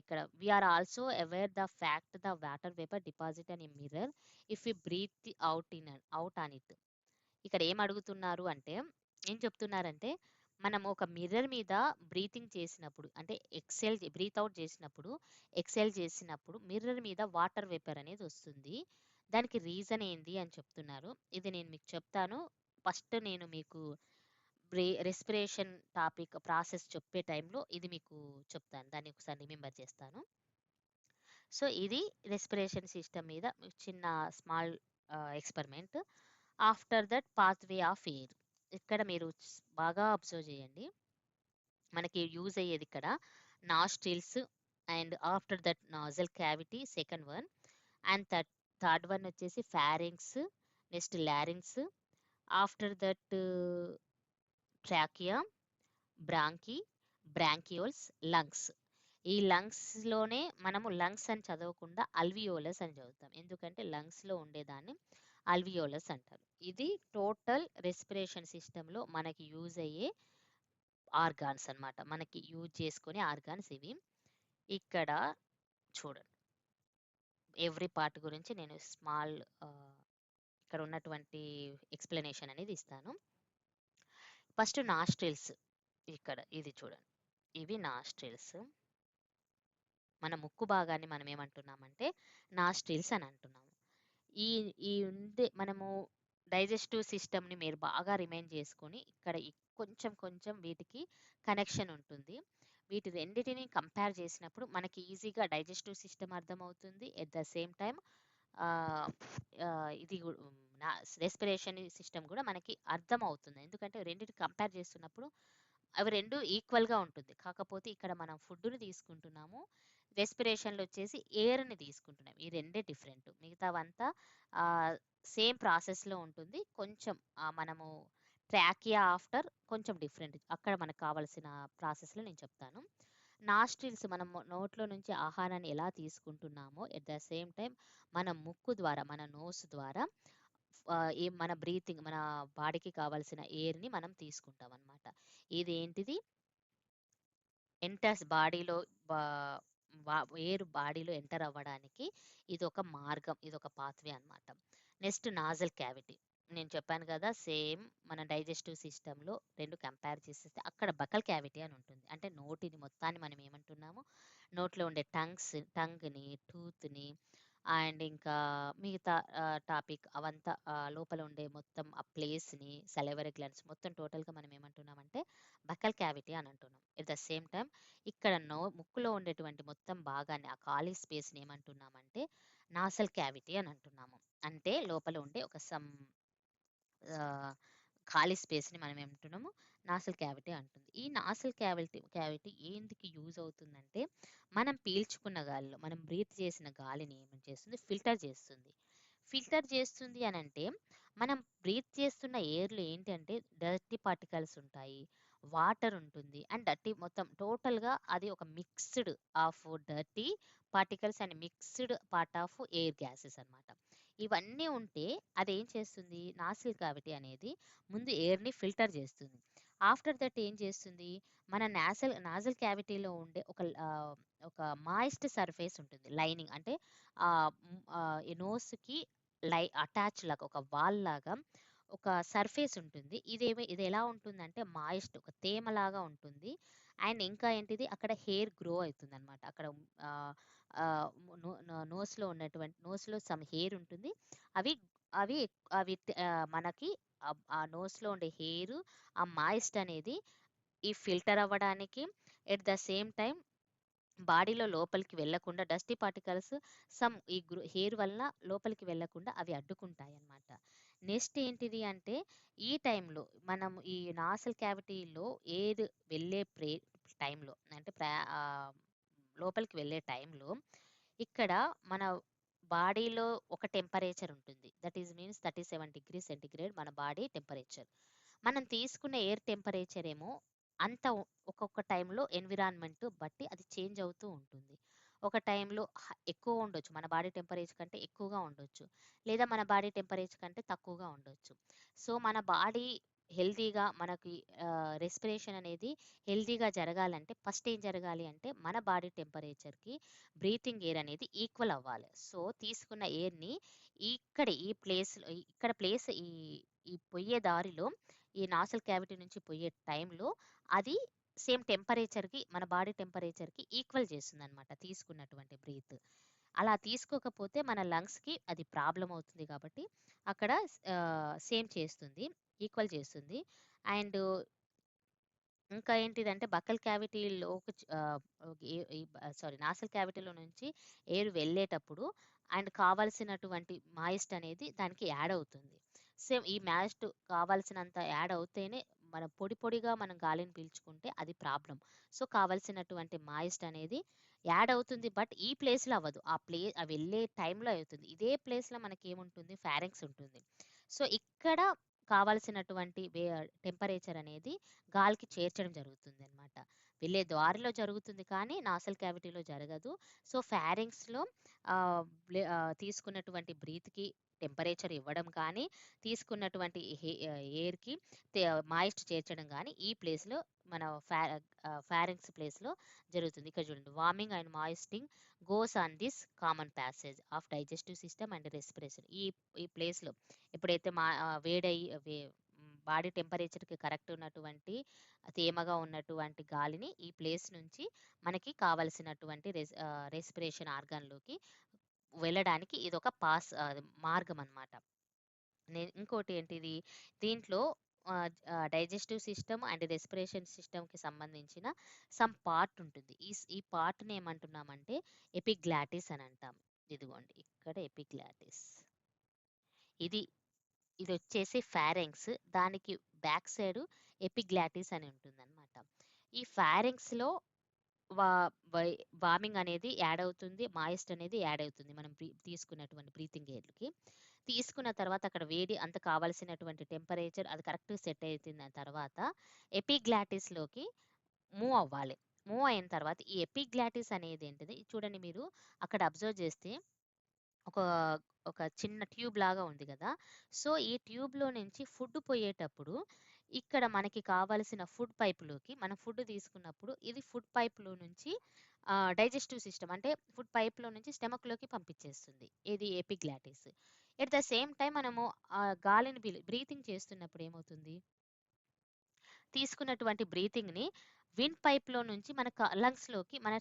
ఇక్కడ we are also aware the fact the water vapour deposit in a mirror if we breathe out on it. ఇక్కడ ఏం అడుగుతున్నారు అంటే, ఏం చెప్తున్నారంటే, మనం ఒక మిర్రర్ మీద అంటే బ్రీత్ అవుట్ చేసినప్పుడు, ఎక్సేల్ చేసినప్పుడు మిర్రర్ మీద వాటర్ వేపర్ అనేది వస్తుంది. దానికి రీజన్ ఏంది అని చెప్తున్నారు. ఇది నేను మీకు చెప్తాను. ఫస్ట్ నేను మీకు రెస్పిరేషన్ ప్రాసెస్ చెప్పే టైంలో ఇది మీకు చెప్తాను. దాన్ని ఒకసారి రిమెంబర్ చేస్తాను. సో, ఇది రెస్పిరేషన్ సిస్టమ్ మీద చిన్న small experiment. After that pathway of air. ఇక్కడ మీరు బాగా అబ్జర్వ్ చేయండి. మనకి యూజ్ అయ్యేది ఇక్కడ nostrils and after that nasal cavity second one. And third one వచ్చేసి pharynx, next larynx, after that trachea, bronchi, bronchioles, lungs. ఈ లంగ్స్‌లోనే మనము లంగ్స్ అని చదవకుండా అల్వియోలస్ అని చదువుతాం. ఎందుకంటే లంగ్స్‌లో ఉండేదాన్ని అల్వియోలస్ అంటారు. ఇది టోటల్ రెస్పిరేషన్ సిస్టమ్‌లో మనకి యూజ్ అయ్యే ఆర్గాన్స్ అన్నమాట. మనకి యూజ్ చేసుకునే ఆర్గాన్స్ ఇవి. ఇక్కడ చూడండి. ఎవ్రీ పార్ట్ గురించి నేను ఇక్కడ ఉన్నటువంటి ఎక్స్‌ప్లనేషన్ అనేది ఇస్తాను. First nostrils. ఇది చూడండి. ఇవి నాస్ట్రిల్స్. మన ముక్కు భాగాన్ని మనం ఏమంటున్నామంటే నాస్ట్రిల్స్ అని అంటున్నాము. ఈ ఈ మనము డైజెస్టివ్ సిస్టమ్‌ని మీరు బాగా రిమైండ్ చేసుకొని ఇక్కడ కొంచెం కొంచెం వీటికి కనెక్షన్ ఉంటుంది. వీటి రెండిటిని కంపేర్ చేసినప్పుడు మనకి ఈజీగా డైజెస్టివ్ సిస్టమ్ అర్థమవుతుంది. ఎట్ ద సేమ్ టైమ్ ఆహ్, ఆహ్, ఇది గు రెస్పిరేషన్ సిస్టమ్ కూడా మనకి అర్థమవుతుంది. ఎందుకంటే రెండిటిని కంపేర్ చేస్తున్నప్పుడు అవి 2 ఈక్వల్‌గా ఉంటుంది. కాకపోతే ఇక్కడ మనం ఫుడ్‌ని తీసుకుంటున్నాము. రెస్పిరేషన్‌లో వచ్చేసి ఎయిర్‌ని తీసుకుంటున్నాం. ఈ రెండే డిఫరెంట్. మిగతావంతా ఆహ్, సేమ్ ప్రాసెస్‌లో ఉంటుంది. కొంచెం మనము ట్రాకియా ఆఫ్టర్ కొంచెం డిఫరెంట్. అక్కడ మనకు కావాల్సిన ప్రాసెస్‌లో నేను చెప్తాను. నాస్ట్రిల్స్ మనం నోట్లో నుంచి ఆహారాన్ని ఎలా తీసుకుంటున్నామో ఎట్ ద సేమ్ టైమ్ మన ముక్కు ద్వారా, మన నోస్ ద్వారా మన బ్రీతింగ్ మన బాడీకి కావాల్సిన ఎయిర్‌ని మనం తీసుకుంటామనమాట. ఇదేంటిది ఎంటర్స్ బాడీలో బా బా ఎయిర్ బాడీలో ఎంటర్ అవ్వడానికి ఇదొక మార్గం. ఇదొక పాత్‌వే అనమాట. Next nasal cavity. నేను చెప్పాను కదా! సేమ్ మన డైజెస్టివ్ సిస్టమ్‌లో 2 కంపేర్ చేసేస్తే అక్కడ బకల్ క్యావిటీ అని ఉంటుంది. అంటే నోటిని మొత్తాన్ని మనం ఏమంటున్నాము, నోట్లో ఉండే టంగ్‌ని, టూత్‌ని అండ్ ఇంకా మిగతా టాపిక్ అవంతా లోపల ఉండే మొత్తం ఆ ప్లేస్‌ని, సలైవరీ గ్లాండ్స్ మొత్తం టోటల్‌గా మనం ఏమంటున్నామంటే బకల్ క్యావిటీ అని అంటున్నాం. ఎట్ ద సేమ్ టైమ్ ఇక్కడ ముక్కులో ఉండేటువంటి మొత్తం భాగాన్ని, ఆ ఖాళీ స్పేస్‌ని ఏమంటున్నామంటే నాసల్ క్యావిటీ అని అంటున్నాము. అంటే లోపల ఉండే ఒక ఆహ్, ఖాళీ స్పేస్‌ని మనం ఏమంటున్నాము నాసల్ క్యావిటీ అంటుంది. ఈ నాసల్ క్యావిటీ ఎందుకు యూజ్ అవుతుందంటే, మనం పీల్చుకున్న గాలిలో మనం బ్రీత్ చేసిన గాలిని ఏం చేస్తుంది ఫిల్టర్ చేస్తుంది. ఫిల్టర్ చేస్తుంది అనంటే, మనం బ్రీత్ చేస్తున్న ఎయిర్‌లో ఏంటంటే డర్టీ పార్టికల్స్ ఉంటాయి. వాటర్ ఉంటుంది. అండ్ డర్టీ మొత్తం టోటల్‌గా అది ఒక mixed of dirty particles and mixed part of air gases అన్నమాట. ఇవన్నీ ఉంటే అదేం చేస్తుంది నాసిల్ క్యావిటీ అనేది ముందు ఎయిర్‌ని ఫిల్టర్ చేస్తుంది. ఆఫ్టర్ దట్ ఏం చేస్తుంది మన నాసల్ క్యావిటీలో ఉండే ఒక మాయిస్ట్ సర్ఫేస్ ఉంటుంది. లైనింగ్ అంటే ఈ నోస్‌కి అటాచ్ లాగా ఒక వాల్ లాగా ఒక సర్ఫేస్ ఉంటుంది. ఇది ఎలా ఉంటుందంటే మాయిస్ట్ ఒక తేమలాగా ఉంటుంది. అండ్ ఇంకా ఏంటిది అక్కడ హెయిర్ గ్రో అయితుందనమాట. అక్కడ ఆహ్, ఆహ్, నోస్‌లో సమ్ హెయిర్ ఉంటుంది. అవి అవి మనకి ఆ నోస్‌లో ఉండే హెయిర్, ఆ మాయిస్ట్ అనేది ఈ ఫిల్టర్ అవ్వడానికి ఎట్ ద సేమ్ టైమ్ బాడీలో లోపలికి వెళ్ళకుండా డస్టీ పార్టికల్స్ ఈ హెయిర్ వలన లోపలికి వెళ్ళకుండా అవి అడ్డుకుంటాయన్నమాట. నెక్స్ట్ ఏంటిది అంటే ఈ టైంలో మనం ఈ నాసల్ క్యావిటీలో ఎయిర్ వెళ్ళే టైంలో అంటే లోపలికి వెళ్ళే టైంలో ఇక్కడ మన బాడీలో ఒక టెంపరేచర్ ఉంటుంది. That is means 37 degree centigrade మన బాడీ టెంపరేచర్. మనం తీసుకున్న ఎయిర్ టెంపరేచర్ ఏమో అంత ఒక్కొక్క టైంలో ఎన్విరాన్మెంట్ బట్టి అది చేంజ్ అవుతూ ఉంటుంది. ఒక టైంలో ఎక్కువ ఉండొచ్చు. మన బాడీ టెంపరేచర్ కంటే ఎక్కువగా ఉండొచ్చు. లేదా మన బాడీ టెంపరేచర్ కంటే తక్కువగా ఉండొచ్చు. సో, మన బాడీ హెల్తీగా మనకి రెస్పిరేషన్ అనేది హెల్తీగా జరగాలంటే ఫస్ట్ ఏం జరగాలి అంటే మన బాడీ టెంపరేచర్‌కి బ్రీతింగ్ ఎయిర్ అనేది ఈక్వల్ అవ్వాలి. సో, తీసుకున్న ఎయిర్‌ని ఈ ప్లేస్‌లో ఇక్కడ ప్లేస్ ఈ ఈ పొయ్యే దారిలో ఈ నాసల్ క్యావిటీ నుంచి పోయే టైంలో అది సేమ్ టెంపరేచర్‌కి మన బాడీ టెంపరేచర్‌కి ఈక్వల్ చేస్తుందనమాట తీసుకున్నటువంటి బ్రీత్. అలా తీసుకోకపోతే మన లంగ్స్‌కి అది ప్రాబ్లమ్ అవుతుంది కాబట్టి అక్కడ సేమ్ చేస్తుంది. ఈక్వల్ చేస్తుంది. అండ్ ఇంకా ఏంటిదంటే బక్కల్ క్యావిటీలోకి ఈ ఈ సారీ నాసల్ క్యావిటీలో నుంచి ఎయిర్ వెళ్ళేటప్పుడు అండ్ కావాల్సినటువంటి మాయిస్ట్ అనేది దానికి యాడ్ అవుతుంది. సేమ్ ఈ మాయిస్ట్ కావాల్సినంత యాడ్ అవుతేనే మన పొడిగా మనం గాలిని పీల్చుకుంటే అది ప్రాబ్లమ్. సో, కావాల్సినటువంటి మాయిస్ట్ అనేది యాడ్ అవుతుంది. బట్ ఈ ప్లేస్‌లో అవ్వదు. వెళ్ళే టైంలో అవుతుంది. ఇదే ప్లేస్‌లో మనకేముంటుంది ఫారింక్స్ ఉంటుంది. సో, ఇక్కడ కావాల్సినటువంటి టెంపరేచర్ అనేది గాలికి చేర్చడం జరుగుతుందనమాట. వెళ్ళే దారిలో జరుగుతుంది కానీ నాసల్ క్యావిటీలో జరగదు. సో, ఫారింక్స్‌లో తీసుకున్నటువంటి బ్రీత్‌కి టెంపరేచర్ ఇవ్వడం కానీ, తీసుకున్నటువంటి ఎయిర్‌కి మాయిస్ట్ చేర్చడం గానీ, ఈ ప్లేస్‌లో మన ఫారింక్స్ ప్లేస్‌లో జరుగుతుంది. ఇక్కడ చూడండి warming and moisting goes on this common passage of digestive system and respiration. ఈ ప్లేస్‌లో ఎప్పుడైతే వేడయ్యి బాడీ టెంపరేచర్‌కి కరెక్ట్ ఉన్నటువంటి తేమగా ఉన్నటువంటి గాలిని ఈ ప్లేస్ నుంచి మనకి కావాల్సినటువంటి రెస్పిరేషన్ ఆర్గాన్‌లోకి వెళ్ళడానికి ఇదొక మార్గం అన్నమాట. ఇంకోటి ఏంటిది దీంట్లో డైజెస్టివ్ సిస్టమ్ అండ్ రెస్పిరేషన్ సిస్టమ్‌కి సంబంధించిన సమ్ పార్ట్ ఉంటుంది. ఈ పార్ట్‌ని ఏమంటున్నామంటే ఎపిగ్లాటిస్ అని అంటాం. ఇదిగోండి ఇక్కడ ఎపిగ్లాటిస్. ఇది ఇదొచ్చేసి ఫారింక్స్. దానికి బ్యాక్ సైడ్ ఎపిగ్లాటిస్ అని ఉంటుందన్నమాట. ఈ ఫారింక్స్లో వార్మింగ్ అనేది యాడ్ అవుతుంది, మాయిస్ట్ అనేది యాడ్ అవుతుంది మనం తీసుకున్నటువంటి బ్రీతింగ్ ఎయిర్కి. తీసుకున్న తర్వాత అక్కడ వేడి అంత కావాల్సినటువంటి టెంపరేచర్ అది కరెక్ట్ సెట్ అవుతున్న తర్వాత ఎపిగ్లాటిస్లోకి మూవ్ అవ్వాలి. మూవ్ అయిన తర్వాత ఈ ఎపిగ్లాటిస్ అనేది ఏంటిది చూడండి, మీరు అక్కడ అబ్జర్వ్ చేస్తే ఒక ఒక చిన్న ట్యూబ్ లాగా ఉంది కదా. సో ఈ ట్యూబ్లో నుంచి ఫుడ్ పోయేటప్పుడు ఇక్కడ మనకి కావలసిన ఫుడ్ పైప్లోకి మనం ఫుడ్ తీసుకున్నప్పుడు ఇది ఫుడ్ పైప్లో నుంచి డైజెస్టివ్ సిస్టమ్ అంటే ఫుడ్ పైప్లో నుంచి స్టమక్లోకి పంపించేస్తుంది ఇది epiglottis. At the same time మనము గాలిని బ్రీతింగ్ చేస్తున్నప్పుడు ఏమవుతుంది, తీసుకున్నటువంటి బ్రీతింగ్ని విండ్ పైప్లో నుంచి మన లంగ్స్లోకి మన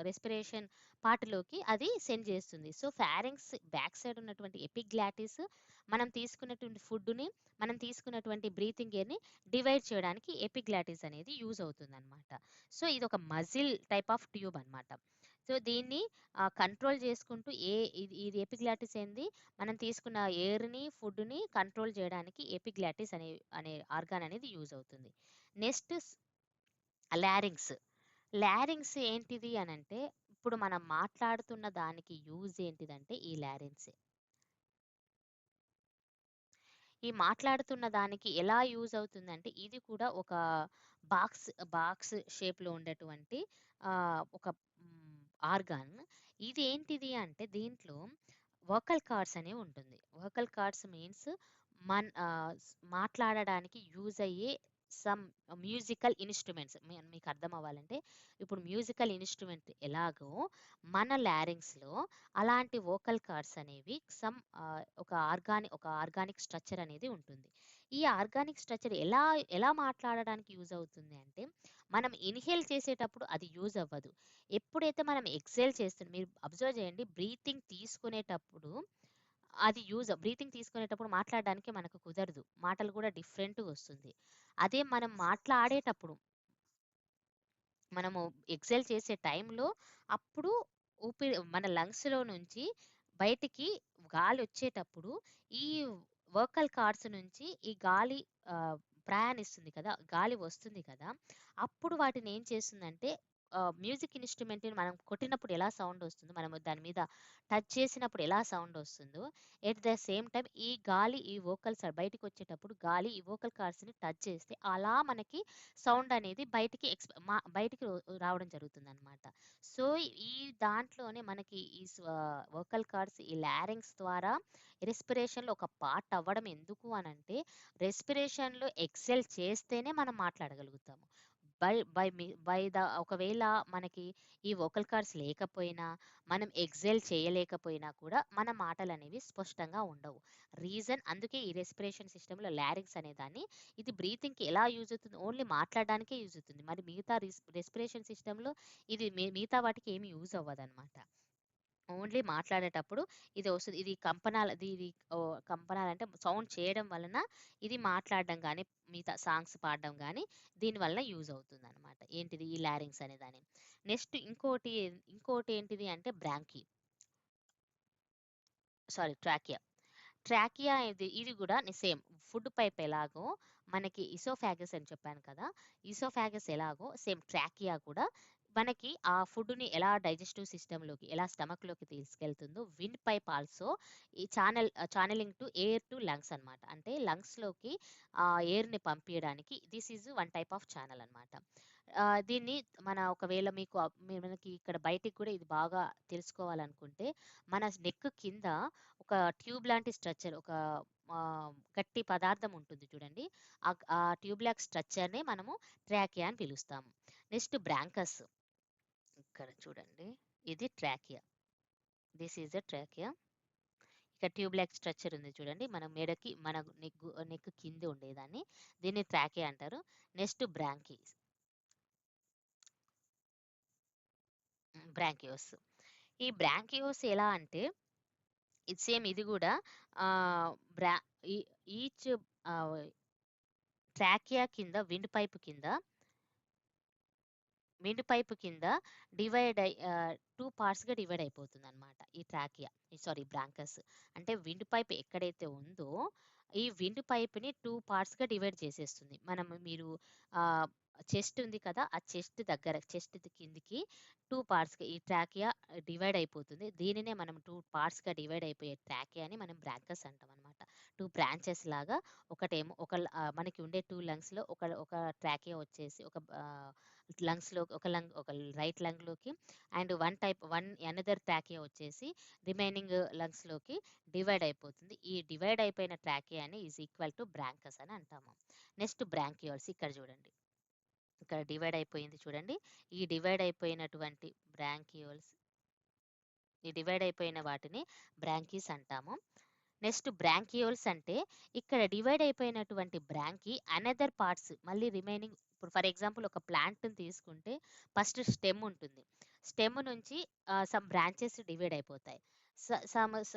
రెస్పిరేషన్ పార్ట్లోకి అది సెండ్ చేస్తుంది. సో ఫారింగ్స్ బ్యాక్ సైడ్ ఉన్నటువంటి ఎపిగ్లాటిస్ మనం తీసుకున్నటువంటి ఫుడ్ని మనం తీసుకున్నటువంటి బ్రీతింగ్ ఎయిర్ని డివైడ్ చేయడానికి ఎపిగ్లాటిస్ అనేది యూజ్ అవుతుంది అనమాట. సో ఇది ఒక మజిల్ టైప్ ఆఫ్ ట్యూబ్ అనమాట. సో దీన్ని కంట్రోల్ చేసుకుంటూ ఇది ఎపిగ్లాటిస్ ఏంది మనం తీసుకున్న ఎయిర్ని ఫుడ్ని కంట్రోల్ చేయడానికి ఎపిగ్లాటిస్ అనే ఆర్గాన్ అనేది యూజ్ అవుతుంది. నెక్స్ట్ లారింగ్స్. లారింగ్స్ ఏంటిది అని అంటే ఇప్పుడు మనం మాట్లాడుతున్న దానికి యూజ్ ఏంటిదంటే ఈ లారింగ్స్. ఈ మాట్లాడుతున్న దానికి ఎలా యూజ్ అవుతుందంటే ఇది కూడా ఒక బాక్స్ షేప్లో ఉండేటువంటి ఒక ఆర్గాన్. ఇది ఏంటిది అంటే దీంట్లో వోకల్ కార్డ్స్ అనేవి ఉంటుంది. వోకల్ కార్డ్స్ మీన్స్ మాట్లాడడానికి యూజ్ అయ్యే సమ్ మ్యూజికల్ ఇన్స్ట్రుమెంట్స్. మీకు అర్థం అవ్వాలంటే ఇప్పుడు మ్యూజికల్ ఇన్స్ట్రుమెంట్ ఎలాగో మన లారింగ్స్లో అలాంటి వోకల్ కార్డ్స్ అనేవి ఒక ఆర్గానిక్ స్ట్రక్చర్ అనేది ఉంటుంది. ఈ ఆర్గానిక్ స్ట్రక్చర్ ఎలా మాట్లాడడానికి యూజ్ అవుతుంది అంటే మనం ఇన్హేల్ చేసేటప్పుడు అది యూజ్ అవ్వదు. ఎప్పుడైతే మనం ఎక్సేల్ చేస్తున్నాం, మీరు అబ్జర్వ్ చేయండి, బ్రీతింగ్ తీసుకునేటప్పుడు మాట్లాడడానికి మనకు కుదరదు, మాటలు కూడా డిఫరెంట్గా వస్తుంది. అదే మనం మాట్లాడేటప్పుడు మనము ఎక్సేల్ చేసే టైంలో అప్పుడు మన లంగ్స్లో నుంచి బయటికి గాలి వచ్చేటప్పుడు ఈ వోకల్ కార్డ్స్ నుంచి ఈ గాలి ప్రయాణిస్తుంది కదా, గాలి వస్తుంది కదా, అప్పుడు వాటిని ఏం చేస్తుందంటే మ్యూజిక్ ఇన్స్ట్రుమెంట్ని మనం కొట్టినప్పుడు ఎలా సౌండ్ వస్తుందో, మనం దాని మీద టచ్ చేసినప్పుడు ఎలా సౌండ్ వస్తుందో, ఎట్ ద సేమ్ టైం ఈ గాలి ఈ వోకల్స్ బయటికి వచ్చేటప్పుడు గాలి ఈ వోకల్ కార్డ్స్ని టచ్ చేస్తే అలా మనకి సౌండ్ అనేది బయటికి రావడం జరుగుతుంది అనమాట. సో ఈ దాంట్లోనే మనకి ఈ వోకల్ కార్డ్స్ ఈ లారింగ్స్ ద్వారా రెస్పిరేషన్లో ఒక పార్ట్ అవ్వడం ఎందుకు అనంటే రెస్పిరేషన్లో ఎక్సెల్ చేస్తేనే మనం మాట్లాడగలుగుతాము. ఒకవేళ మనకి ఈ వోకల్ కార్డ్స్ లేకపోయినా మనం ఎక్సెల్ చేయలేకపోయినా కూడా మన మాటలు అనేవి స్పష్టంగా ఉండవు. రీజన్ అందుకే ఈ రెస్పిరేషన్ సిస్టంలో లారింగ్స్ అనే దాన్ని ఇది బ్రీతింగ్కి ఎలా యూజ్ అవుతుంది, ఓన్లీ మాట్లాడడానికే యూజ్ అవుతుంది. మరి మిగతా రెస్పిరేషన్ సిస్టంలో ఇది మిగతా వాటికి ఏమి యూజ్ అవ్వదు అనమాట. ఓన్లీ మాట్లాడేటప్పుడు ఇది వస్తుంది. ఇది కంపనాలంటే సౌండ్ చేయడం వలన ఇది మాట్లాడడం కానీ మిగతా సాంగ్స్ పాడడం కానీ దీనివల్ల యూజ్ అవుతుంది అనమాట. ఏంటిది ఈ లారింగ్స్ అనే దాని. నెక్స్ట్ ఇంకోటి ఏంటిది అంటే ట్రాకియా. ట్రాకియా ఇది కూడా సేమ్ ఫుడ్ పైప్ ఎలాగో మనకి ఇసోఫాగస్ అని చెప్పాను కదా, ఇసోఫాగస్ ఎలాగో సేమ్ ట్రాకియా కూడా మనకి ఆ ఫుడ్ని ఎలా డైజెస్టివ్ సిస్టంలోకి ఎలా స్టమక్లోకి తీసుకెళ్తుందో విండ్ పైప్ ఆల్సో ఈ channelling to air to lungs అనమాట. అంటే లంగ్స్లోకి ఎయిర్ని పంపించడానికి this is one type of channel అనమాట. దీన్ని ఒకవేళ మనకి ఇక్కడ బయటికి కూడా ఇది బాగా తెలుసుకోవాలనుకుంటే మన నెక్ కింద ఒక ట్యూబ్ లాంటి స్ట్రక్చర్, ఒక గట్టి పదార్థం ఉంటుంది చూడండి, ఆ ట్యూబ్ లాంటి స్ట్రక్చర్నే మనము ట్రాకియా అని పిలుస్తాము. Next bronchus. ఇక్కడ చూడండి, ఇది trachea, this is the trachea. ఇక్కడ ట్యూబ్ లాంటి స్ట్రక్చర్ ఉంది చూడండి, మన మెడకి మన నెక్ కింద ఉండేదాన్ని, దీన్ని ట్రాకియా అంటారు. నెక్స్ట్ బ్రాంకియోస్. ఈ బ్రాంకియోస్ ఎలా అంటే ఇది కూడా ఈచ్ ట్రాకియా కింద విండ్ పైప్ కింద విండ్ పైపు కింద డివైడ్ అయి 2 పార్ట్స్‌గా డివైడ్ అయిపోతుందనమాట. ఈ ట్రాకియా సారీ బ్రాంకస్. అంటే విండ్ పైప్ ఎక్కడైతే ఉందో, ఈ విండ్ పైప్‌ని 2 పార్ట్స్‌గా డివైడ్ చేసేస్తుంది. మీరు ఆహ్, చెస్ట్ ఉంది కదా! ఆ చెస్ట్ దగ్గర చెస్ట్ కిందికి 2 పార్ట్స్‌గా ఈ ట్రాకియా డివైడ్ అయిపోతుంది. దీనినే మనం 2 పార్ట్స్‌గా డివైడ్ అయిపోయే ట్రాకియాని మనం బ్రాంకస్ అంటామనమాట. 2 బ్రాంచెస్ లాగా ఒకటేమో మనకి ఉండే 2 లంగ్స్‌లో ఒక ట్రాకియా వచ్చేసి ఒక రైట్ లంగ్‌లోకి అండ్ వన్ అనదర్ ట్రాకియా వచ్చేసి రిమైనింగ్ లంగ్స్‌లోకి డివైడ్ అయిపోతుంది. ఈ డివైడ్ అయిపోయిన ట్రాకియాని ఈజ్ ఈక్వల్ టు బ్రాంకస్ అని అంటాము. నెక్స్ట్ బ్రాంకియోల్స్ ఇక్కడ చూడండి. ఇక్కడ డివైడ్ అయిపోయింది చూడండి. ఈ డివైడ్ అయిపోయినటువంటి బ్రాంకియోల్స్ ఈ డివైడ్ అయిపోయిన వాటిని బ్రాంకీస్ అంటాము. నెక్స్ట్ బ్రాంకియోల్స్ అంటే ఇక్కడ డివైడ్ అయిపోయినటువంటి బ్రాంకి అనదర్ పార్ట్స్ మళ్ళీ రిమైనింగ్ ఇప్పుడు ఫర్ ఎగ్జాంపుల్ ఒక ప్లాంట్‌ని తీసుకుంటే ఫస్ట్ స్టెమ్ ఉంటుంది. స్టెమ్ నుంచి సమ్ బ్రాంచెస్ డివైడ్ అయిపోతాయి. స సమ్ స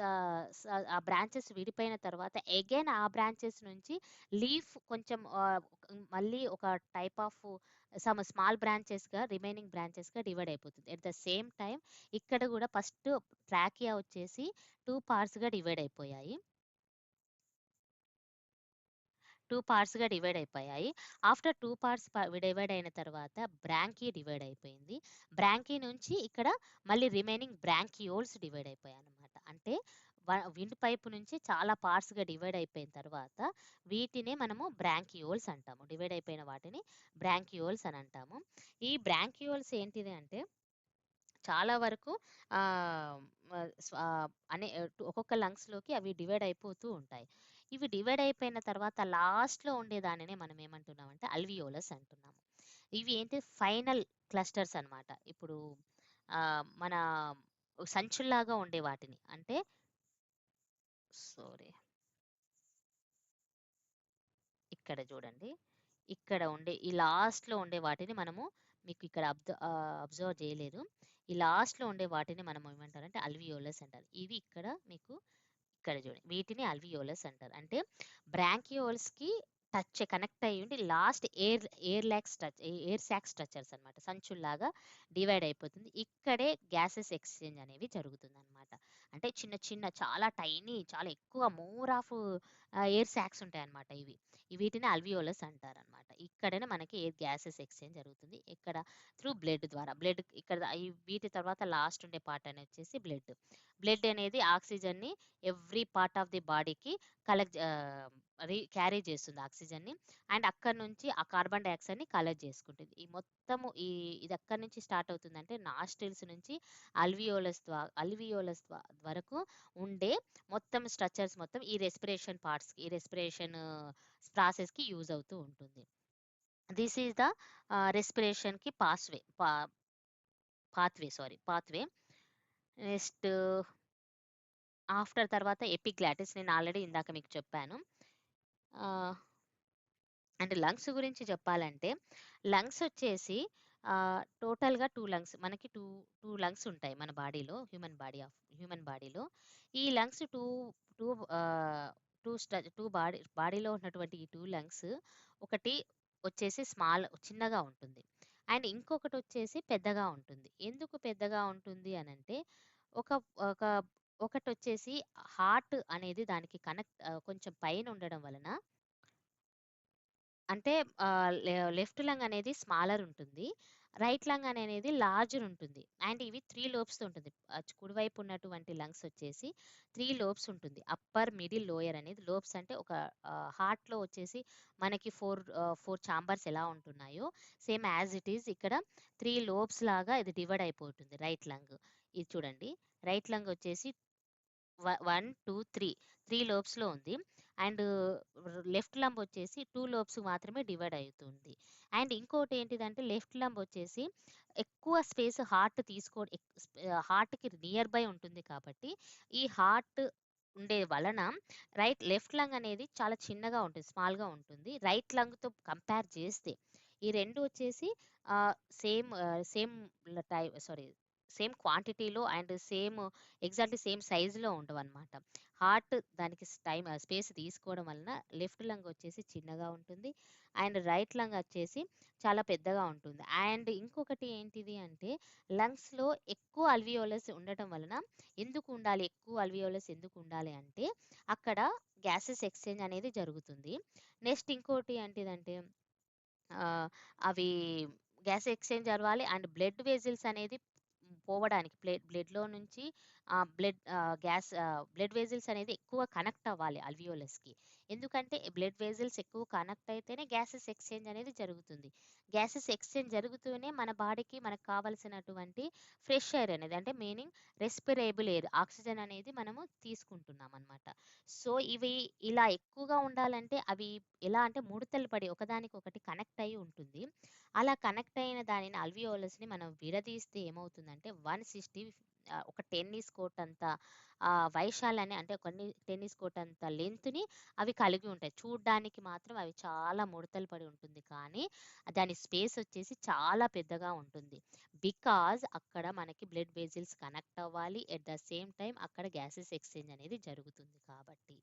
స ఆ బ్రాంచెస్ విడిపోయిన తర్వాత అగైన్ ఆ బ్రాంచెస్ నుంచి లీఫ్ కొంచెం మళ్ళీ ఒక టైప్ ఆఫ్ స్మాల్ రిమైనింగ్ బ్రాంచెస్‌గా డివైడ్ అయిపోతుంది. ఎట్ ద సేమ్ టైమ్ ఇక్కడ కూడా ఫస్ట్ ట్రాకియా వచ్చేసి 2 పార్ట్స్‌గా డివైడ్ అయిపోయాయి. 2 పార్ట్స్‌గా డివైడ్ అయిపోయాయి. ఆఫ్టర్ 2 పార్ట్స్ డివైడ్ అయిన తర్వాత బ్రాంకీ డివైడ్ అయిపోయింది. బ్రాంకీ నుంచి ఇక్కడ మళ్ళీ రిమైనింగ్ బ్రాంకియోల్స్ డివైడ్ అయిపోయాయన్నమాట. అంటే విండ్ పైప్ నుంచి చాలా పార్ట్స్‌గా డివైడ్ అయిపోయిన తర్వాత వీటినే మనము బ్రాంకియోల్స్ అంటాము. డివైడ్ అయిపోయిన వాటిని బ్రాంకియోల్స్ అని అంటాము. ఈ బ్రాంకియోల్స్ ఏంటిది అంటే చాలా వరకు ఆహ్, ఆహ్, స్వ అనే ఒక్కొక్క లంగ్స్‌లోకి అవి డివైడ్ అయిపోతూ ఉంటాయి. ఇవి డివైడ్ అయిపోయిన తర్వాత లాస్ట్‌లో ఉండేదానినే మనం ఏమంటున్నామంటే అల్వియోలస్ అంటున్నాము. ఇవి ఏంటి ఫైనల్ క్లస్టర్స్ అన్నమాట. ఇప్పుడు మన సంచుల్లాగా ఉండే వాటిని అంటే సారీ ఇక్కడ చూడండి. ఇక్కడ ఉండే ఈ లాస్ట్‌లో ఉండే వాటిని మనము మీకు ఇక్కడ అబ్జర్వ్ చేయలేరు. ఈ లాస్ట్‌లో ఉండే వాటిని మనం ఏమంటారంటే అల్వియోలస్ అంటారు. ఇవి ఇక్కడ చూడండి. వీటిని అల్వియోలస్ అంటారు. అంటే బ్రాంకియోల్స్‌కి కనెక్ట్ అయ్యి ఉండి లాస్ట్ ఎయిర్ సాక్ స్ట్రక్చర్స్ అన్నమాట. సంచుల్లాగా డివైడ్ అయిపోతుంది. ఇక్కడే గ్యాసెస్ ఎక్స్‌చేంజ్ అనేవి జరుగుతుందన్నమాట. అంటే చిన్న చిన్న చాలా టైనీ చాలా ఎక్కువ మోర్ ఆఫ్ ఎయిర్ సాక్స్ ఉంటాయన్నమాట ఇవి. వీటిని అల్వియోలస్ అంటారనమాట. ఇక్కడనే మనకి ఎయిర్ గ్యాసెస్ ఎక్స్‌చేంజ్ జరుగుతుంది. ఇక్కడ త్రూ బ్లడ్ ద్వారా. వీటి తర్వాత లాస్ట్ ఉండే పార్ట్ అనేది వచ్చేసి బ్లడ్. బ్లడ్ అనేది ఆక్సిజన్‌ని ఎవ్రీ పార్ట్ ఆఫ్ ది బాడీకి కలెక్ట్ క్యారీ చేస్తుంది ఆక్సిజన్‌ని. అండ్ అక్కడి నుంచి ఆ కార్బన్ డయాక్సైడ్‌ని కలెక్ట్ చేసుకుంటుంది. ఇది ఎక్కడి నుంచి స్టార్ట్ అవుతుందంటే నాస్ట్రిల్స్ నుంచి అల్వియోలస్ వరకు ఉండే మొత్తం స్ట్రక్చర్స్ మొత్తం ఈ రెస్పిరేషన్ ప్రాసెస్‌కి యూజ్ అవుతూ ఉంటుంది. దిస్ ఈస్ ద రెస్పిరేషన్‌కి పాత్వే. నెక్స్ట్ ఆఫ్టర్ తర్వాత ఎపిగ్లాటిస్ నేను ఆల్రెడీ ఇందాక మీకు చెప్పాను. ఆహ్, అండ్ లంగ్స్ గురించి చెప్పాలంటే లంగ్స్ వచ్చేసి టోటల్‌గా 2 లంగ్స్ మనకి 2 లంగ్స్ ఉంటాయి మన బాడీలో హ్యూమన్ బాడీలో. ఈ లంగ్స్ 2 ఆహ్, 2 స్ట 2 బాడీలో ఉన్నటువంటి ఈ 2 లంగ్స్ ఒకటి వచ్చేసి చిన్నగా ఉంటుంది. అండ్ ఇంకొకటి వచ్చేసి పెద్దగా ఉంటుంది. ఎందుకు పెద్దగా ఉంటుంది అనంటే ఒక ఒక ఒకటొచ్చేసి హార్ట్ అనేది దానికి కొంచెం పైన ఉండడం వలన అంటే లెఫ్ట్ లంగ్ అనేది స్మాలర్ ఉంటుంది. రైట్ లంగ్ అనేది లార్జర్ ఉంటుంది. అండ్ ఇవి 3 లోబ్స్‌తో ఉంటుంది. కుడివైపు ఉన్నటువంటి లంగ్స్ వచ్చేసి 3 లోబ్స్ ఉంటుంది. అప్పర్, మిడిల్, లోయర్ అనేది లోబ్స్ అంటే ఒక హార్ట్‌లో వచ్చేసి మనకి 4 చాంబర్స్ ఎలా ఉంటున్నాయో సేమ్ యాజ్ ఇట్ ఈజ్ ఇక్కడ 3 లోబ్స్ లాగా ఇది డివైడ్ అయిపోతుంది రైట్ లంగ్. ఇది చూడండి. రైట్ లంగ్ వచ్చేసి 1, 2, 3 లోబ్స్‌లో ఉంది. అండ్ లెఫ్ట్ లంబ్ వచ్చేసి 2 లోబ్స్ మాత్రమే డివైడ్ అవుతుంది. అండ్ ఇంకోటి ఏంటిదంటే లెఫ్ట్ లంబ్ వచ్చేసి ఎక్కువ స్పేస్ హార్ట్‌కి నియర్ బై ఉంటుంది కాబట్టి ఈ హార్ట్ ఉండే వలన లెఫ్ట్ లంగ్ అనేది చాలా చిన్నగా ఉంటుంది. స్మాల్‌గా ఉంటుంది. రైట్ లంగ్‌తో కంపేర్ చేస్తే ఈ 2 వచ్చేసి సేమ్ సేమ్ టై సారీ సేమ్ క్వాంటిటీలో అండ్ ఎగ్జాక్ట్లీ సేమ్ సైజులో ఉండవన్నమాట. హార్ట్ దానికి స్పేస్ తీసుకోవడం వలన లెఫ్ట్ లంగ్ వచ్చేసి చిన్నగా ఉంటుంది అండ్ రైట్ లంగ్ వచ్చేసి చాలా పెద్దగా ఉంటుంది. అండ్ ఇంకొకటి ఏంటిది అంటే లంగ్స్లో ఎక్కువ అల్వియోలస్ ఉండటం వలన ఎక్కువ అల్వియోలస్ ఎందుకు ఉండాలి అంటే అక్కడ గ్యాసెస్ ఎక్స్చేంజ్ అనేది జరుగుతుంది. నెక్స్ట్ ఇంకోటి ఏంటిదంటే అవి గ్యాస్ ఎక్స్చేంజ్ అవ్వాలి అండ్ బ్లడ్ వెజిల్స్ అనేది పోవడానికి బ్లడ్లో నుంచి బ్లడ్ వెజిల్స్ అనేది ఎక్కువ కనెక్ట్ అవ్వాలి అల్వియోలస్కి. ఎందుకంటే బ్లడ్ వెజిల్స్ ఎక్కువ కనెక్ట్ అయితేనే గ్యాసెస్ ఎక్స్చేంజ్ అనేది జరుగుతుంది. గ్యాసెస్ ఎక్స్చేంజ్ జరుగుతూనే మన బాడీకి మనకు కావాల్సినటువంటి ఫ్రెష్ ఎయిర్ అనేది అంటే మీనింగ్ రెస్పిరేబుల్ ఎయిర్ ఆక్సిజన్ అనేది మనము తీసుకుంటున్నాం అనమాట. సో ఇవి ఇలా ఎక్కువగా ఉండాలంటే అవి ఎలా అంటే ముడతలు పడి ఒకదానికొకటి కనెక్ట్ అయ్యి ఉంటుంది. అలా కనెక్ట్ అయిన దానిని అల్వియోలస్ని మనం విడదీస్తే ఏమవుతుందంటే 160 ఒక టెన్నిస్ కోర్ట్ అంత వైశాల్యాన్ని అంటే టెన్నిస్ కోర్ట్ అంత లెంత్ని అవి కలిగి ఉంటాయి. చూడ్డానికి మాత్రం అవి చాలా ముడతలు పడి ఉంటుంది కానీ దాని స్పేస్ వచ్చేసి చాలా పెద్దగా ఉంటుంది. బికాజ్ అక్కడ మనకి బ్లడ్ వెజిల్స్ కనెక్ట్ అవ్వాలి, ఎట్ ద సేమ్ టైం అక్కడ గ్యాసెస్ ఎక్స్చేంజ్ అనేది జరుగుతుంది కాబట్టి.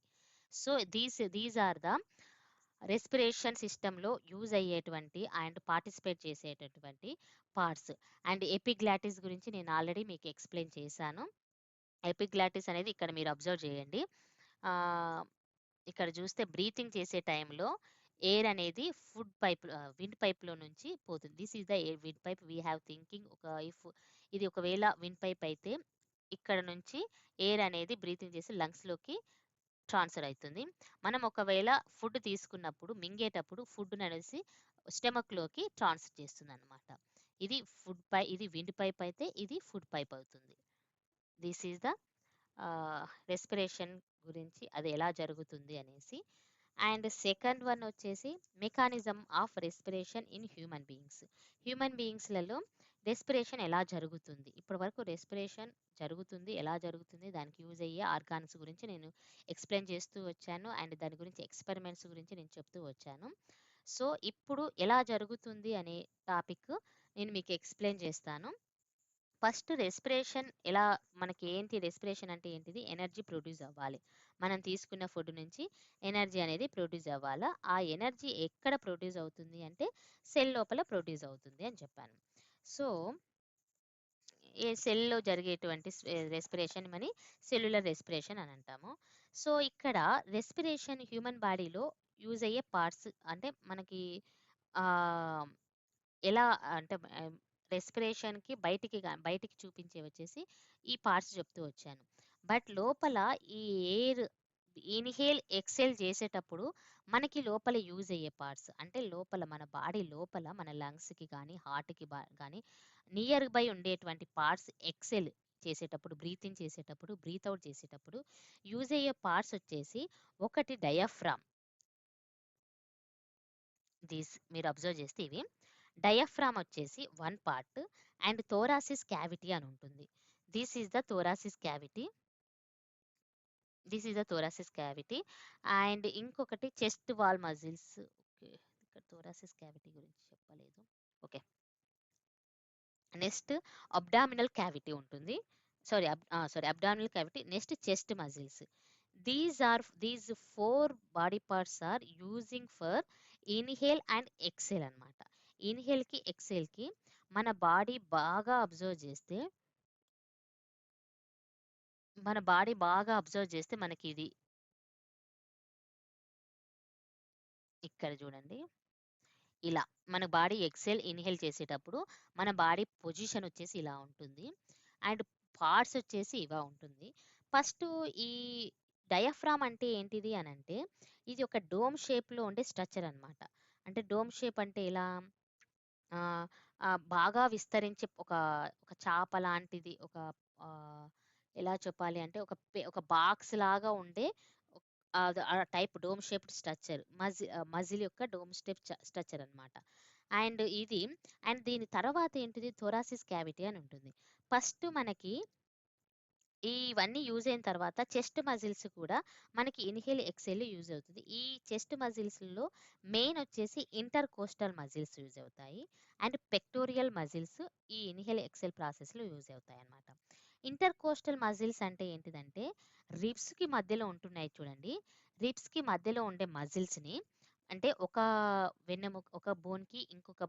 So these are the respiration సిస్టంలో యూజ్ అయ్యేటువంటి అండ్ పార్టిసిపేట్ చేసేటటువంటి పార్ట్స్. అండ్ ఎపిగ్లాటిస్ గురించి నేను ఆల్రెడీ మీకు ఎక్స్ప్లెయిన్ చేశాను. ఎపిగ్లాటిస్ అనేది ఇక్కడ మీరు అబ్జర్వ్ చేయండి. ఇక్కడ చూస్తే బ్రీతింగ్ చేసే టైంలో ఎయిర్ అనేది విండ్ పైప్లో నుంచి పోతుంది. This is the wind pipe we have thinking. ఇది ఒకవేళ విండ్ పైప్ అయితే ఇక్కడ నుంచి ఎయిర్ అనేది బ్రీతింగ్ చేసి లంగ్స్లోకి ట్రాన్స్ఫర్ అవుతుంది. మనం ఒకవేళ ఫుడ్ తీసుకున్నప్పుడు మింగేటప్పుడు ఫుడ్ అనేసి స్టమక్లోకి ట్రాన్స్ఫర్ చేస్తుంది అనమాట. ఇది విండ్ పైప్ అయితే ఇది ఫుడ్ పైప్ అవుతుంది. దిస్ ఈజ్ ద రెస్పిరేషన్ గురించి అది ఎలా జరుగుతుంది అనేసి. అండ్ సెకండ్ వన్ వచ్చేసి mechanism of respiration in human బీయింగ్స్లలో రెస్పిరేషన్ ఎలా జరుగుతుంది. ఇప్పటి వరకు రెస్పిరేషన్ జరుగుతుంది, ఎలా జరుగుతుంది, దానికి యూజ్ అయ్యే ఆర్గాన్స్ గురించి నేను ఎక్స్ప్లెయిన్ చేస్తూ వచ్చాను అండ్ దాని గురించి ఎక్స్పెరిమెంట్స్ గురించి నేను చెప్తూ వచ్చాను. సో ఇప్పుడు ఎలా జరుగుతుంది అనే టాపిక్ నేను మీకు ఎక్స్ప్లెయిన్ చేస్తాను. ఫస్ట్ రెస్పిరేషన్ రెస్పిరేషన్ అంటే ఏంటిది? ఎనర్జీ ప్రొడ్యూస్ అవ్వాలి. మనం తీసుకున్న ఫుడ్ నుంచి ఎనర్జీ అనేది ప్రొడ్యూస్ అవ్వాలా. ఆ ఎనర్జీ ఎక్కడ ప్రొడ్యూస్ అవుతుంది అంటే సెల్ లోపల ప్రొడ్యూస్ అవుతుంది అని చెప్పాను. సో ఏ సెల్లో జరిగేటువంటి రెస్పిరేషన్ అని సెల్యులర్ రెస్పిరేషన్ అని అంటాము. సో ఇక్కడ రెస్పిరేషన్ హ్యూమన్ బాడీలో యూజ్ అయ్యే పార్ట్స్ అంటే మనకి ఎలా అంటే రెస్పిరేషన్కి బయటికి చూపించే వచ్చేసి ఈ పార్ట్స్ చెప్తూ వచ్చాను. బట్ లోపల ఈ ఎయిర్ ఇన్హేల్ ఎక్సేల్ చేసేటప్పుడు మనకి లోపల యూజ్ అయ్యే పార్ట్స్ అంటే లోపల మన బాడీ లోపల మన లంగ్స్కి కానీ హార్ట్కి కానీ నియర్ బై ఉండేటువంటి పార్ట్స్ ఎక్సెల్ చేసేటప్పుడు బ్రీతింగ్ చేసేటప్పుడు బ్రీత్ అవుట్ చేసేటప్పుడు యూజ్ అయ్యే పార్ట్స్ వచ్చేసి ఒకటి డయాఫ్రామ్. మీరు అబ్జర్వ్ చేస్తే ఇవి డయాఫ్రామ్ వచ్చేసి one part and thoracic cavity అని ఉంటుంది. This is the thoracic cavity and ఇంకొకటి చెస్ట్ వాల్ మజిల్స్. ఓకే, ఇక్కడ థోరాసిస్ క్యావిటీ గురించి చెప్పలేదు. ఓకే, నెక్స్ట్ అబ్డామినల్ క్యావిటీ ఉంటుంది. Abdominal cavity. Next chest muscles. These 4 body parts are using for inhale and exhale అనమాట. ఇన్హేల్కి ఎక్సేల్కి మన బాడీ బాగా అబ్జర్వ్ చేస్తే మనకి ఇది ఇక్కడ చూడండి, ఇలా మన బాడీ ఎక్సేల్ ఇన్హేల్ చేసేటప్పుడు మన బాడీ పొజిషన్ వచ్చేసి ఇలా ఉంటుంది అండ్ పార్ట్స్ వచ్చేసి ఇలా ఉంటుంది. ఫస్ట్ ఈ డయాఫ్రామ్ అంటే ఏంటిది అని అంటే ఇది ఒక డోమ్ షేప్లో ఉండే స్ట్రక్చర్ అనమాట. అంటే డోమ్ షేప్ అంటే ఎలా బాగా విస్తరించి ఒక చాప లాంటిది ఎలా చెప్పాలి అంటే ఒక బాక్స్ లాగా ఉండే type dome shaped structure muscle యొక్క డోమ్ షేప్ స్ట్రక్చర్ అనమాట. అండ్ దీని తర్వాత ఏంటిది థొరాసిస్ క్యావిటీ అని ఉంటుంది. ఫస్ట్ మనకి ఇవన్నీ యూజ్ అయిన తర్వాత చెస్ట్ మజిల్స్ కూడా మనకి ఇన్హేల్ ఎక్సెల్ యూజ్ అవుతుంది. ఈ చెస్ట్ మజిల్స్లో మెయిన్ వచ్చేసి ఇంటర్ కోస్టల్ మజిల్స్ యూజ్ అవుతాయి అండ్ పెక్టోరియల్ మజిల్స్ ఈ ఇన్హేల్ ఎక్సెల్ ప్రాసెస్లో యూజ్ అవుతాయి అన్నమాట. ఇంటర్ కోస్టల్ మజిల్స్ అంటే ఏంటిదంటే రిబ్స్కి మధ్యలో ఉంటున్నాయి చూడండి. రిబ్స్కి మధ్యలో ఉండే మజిల్స్ని అంటే ఒక వెన్నెముక ఒక బోన్కి ఇంకొక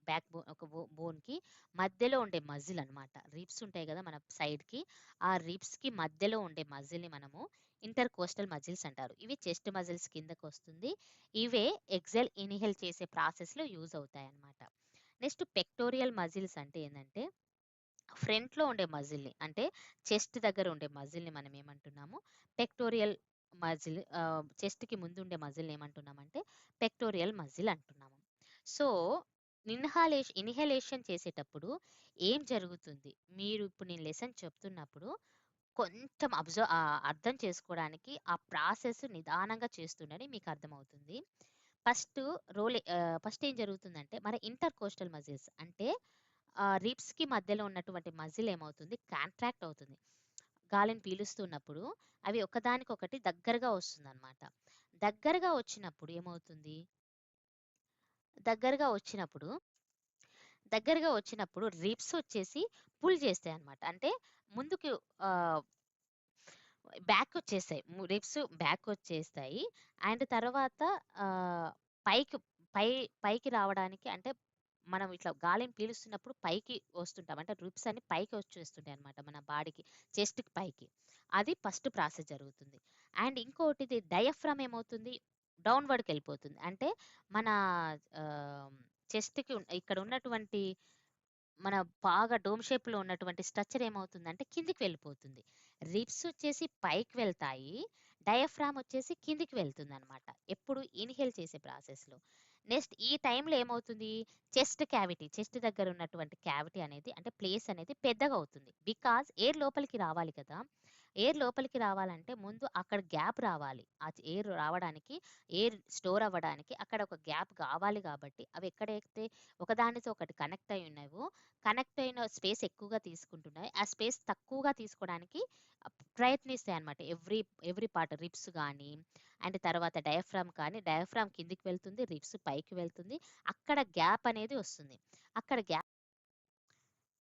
బ్యాక్ బోన్ ఒక బోన్కి మధ్యలో ఉండే మజిల్ అన్నమాట. రిబ్స్ ఉంటాయి కదా మన సైడ్కి, ఆ రిబ్స్కి మధ్యలో ఉండే మజిల్ని మనము ఇంటర్ కోస్టల్ మజిల్స్ అంటారు. ఇవి చెస్ట్ మజిల్స్ కిందకు వస్తుంది. ఇవే ఎక్సెల్ ఇన్హేల్ చేసే ప్రాసెస్లో యూజ్ అవుతాయి అన్నమాట. నెక్స్ట్ పెక్టోరియల్ మజిల్స్ అంటే ఏంటంటే ఫ్రంట్లో ఉండే మజిల్ని అంటే చెస్ట్ దగ్గర ఉండే మజిల్ని మనం ఏమంటున్నాము పెక్టోరియల్ మజిల్. చెస్ట్కి ముందు ఉండే మజిల్ని ఏమంటున్నామంటే పెక్టోరియల్ మజిల్ అంటున్నాము. సో ఇన్హలేషన్ చేసేటప్పుడు ఏం జరుగుతుంది, మీరు ఇప్పుడు నేను లెసన్ చెప్తున్నప్పుడు కొంచెం అర్థం చేసుకోవడానికి ఆ ప్రాసెస్ నిదానంగా చేస్తుండని మీకు అర్థమవుతుంది. ఫస్ట్ ఫస్ట్ ఏం జరుగుతుందంటే మన ఇంటర్ కోస్టల్ మజిల్స్ అంటే రిబ్స్కి మధ్యలో ఉన్నటువంటి మజిల్ ఏమవుతుంది కాంట్రాక్ట్ అవుతుంది. గాలిని పీలుస్తున్నప్పుడు అవి ఒకదానికొకటి దగ్గరగా వస్తుందన్నమాట. దగ్గరగా వచ్చినప్పుడు ఏమవుతుంది, దగ్గరగా వచ్చినప్పుడు దగ్గరగా వచ్చినప్పుడు రిబ్స్ వచ్చేసి పుల్ చేస్తాయి అన్నమాట. అంటే ముందుకు బ్యాక్ వచ్చేస్తాయి. రిబ్స్ బ్యాక్ వచ్చేస్తాయి అండ్ తర్వాత పైకి పై పైకి రావడానికి అంటే మనం ఇట్లా గాలిని పీలుస్తున్నప్పుడు పైకి వస్తుంటాం. అంటే రిబ్స్ అన్ని పైకి వచ్చేస్తుంటాయి అనమాట మన బాడీకి, చెస్ట్కి పైకి. అది ఫస్ట్ ప్రాసెస్ జరుగుతుంది. అండ్ ఇంకోటిది డయాఫ్రామ్ ఏమవుతుంది డౌన్వర్డ్కి వెళ్ళిపోతుంది. అంటే మన చెస్ట్కి ఇక్కడ ఉన్నటువంటి మన బాగా డోమ్ షేప్లో ఉన్నటువంటి స్ట్రక్చర్ ఏమవుతుందంటే కిందికి వెళ్ళిపోతుంది. రిబ్స్ వచ్చేసి పైకి వెళ్తాయి, డయాఫ్రామ్ వచ్చేసి కిందికి వెళ్తుంది అనమాట ఎప్పుడు ఇన్హేల్ చేసే ప్రాసెస్లో. నెక్స్ట్ ఈ టైంలో ఏమవుతుంది చెస్ట్ దగ్గర ఉన్నటువంటి క్యావిటీ అనేది అంటే ప్లేస్ అనేది పెద్దగా అవుతుంది. బికాజ్ ఎయిర్ లోపలికి రావాలి కదా, ఎయిర్ లోపలికి రావాలంటే ముందు అక్కడ గ్యాప్ రావాలి. ఆ ఎయిర్ రావడానికి, ఎయిర్ స్టోర్ అవ్వడానికి అక్కడ ఒక గ్యాప్ కావాలి. కాబట్టి అవి ఎక్కడైతే ఒకదానితో ఒకటి కనెక్ట్ అయి ఉన్నాయో, కనెక్ట్ అయిన స్పేస్ ఎక్కువగా తీసుకుంటున్నాయి, ఆ స్పేస్ తక్కువగా తీసుకోవడానికి ప్రయత్నిస్తాయి అనమాట. ఎవ్రీ పార్ట్ రిబ్స్ కానీ అండ్ తర్వాత డయాఫ్రామ్ కానీ, డయాఫ్రామ్ కిందికి వెళ్తుంది, రిబ్స్ పైకి వెళ్తుంది, అక్కడ గ్యాప్ అనేది వస్తుంది. అక్కడ గ్యాప్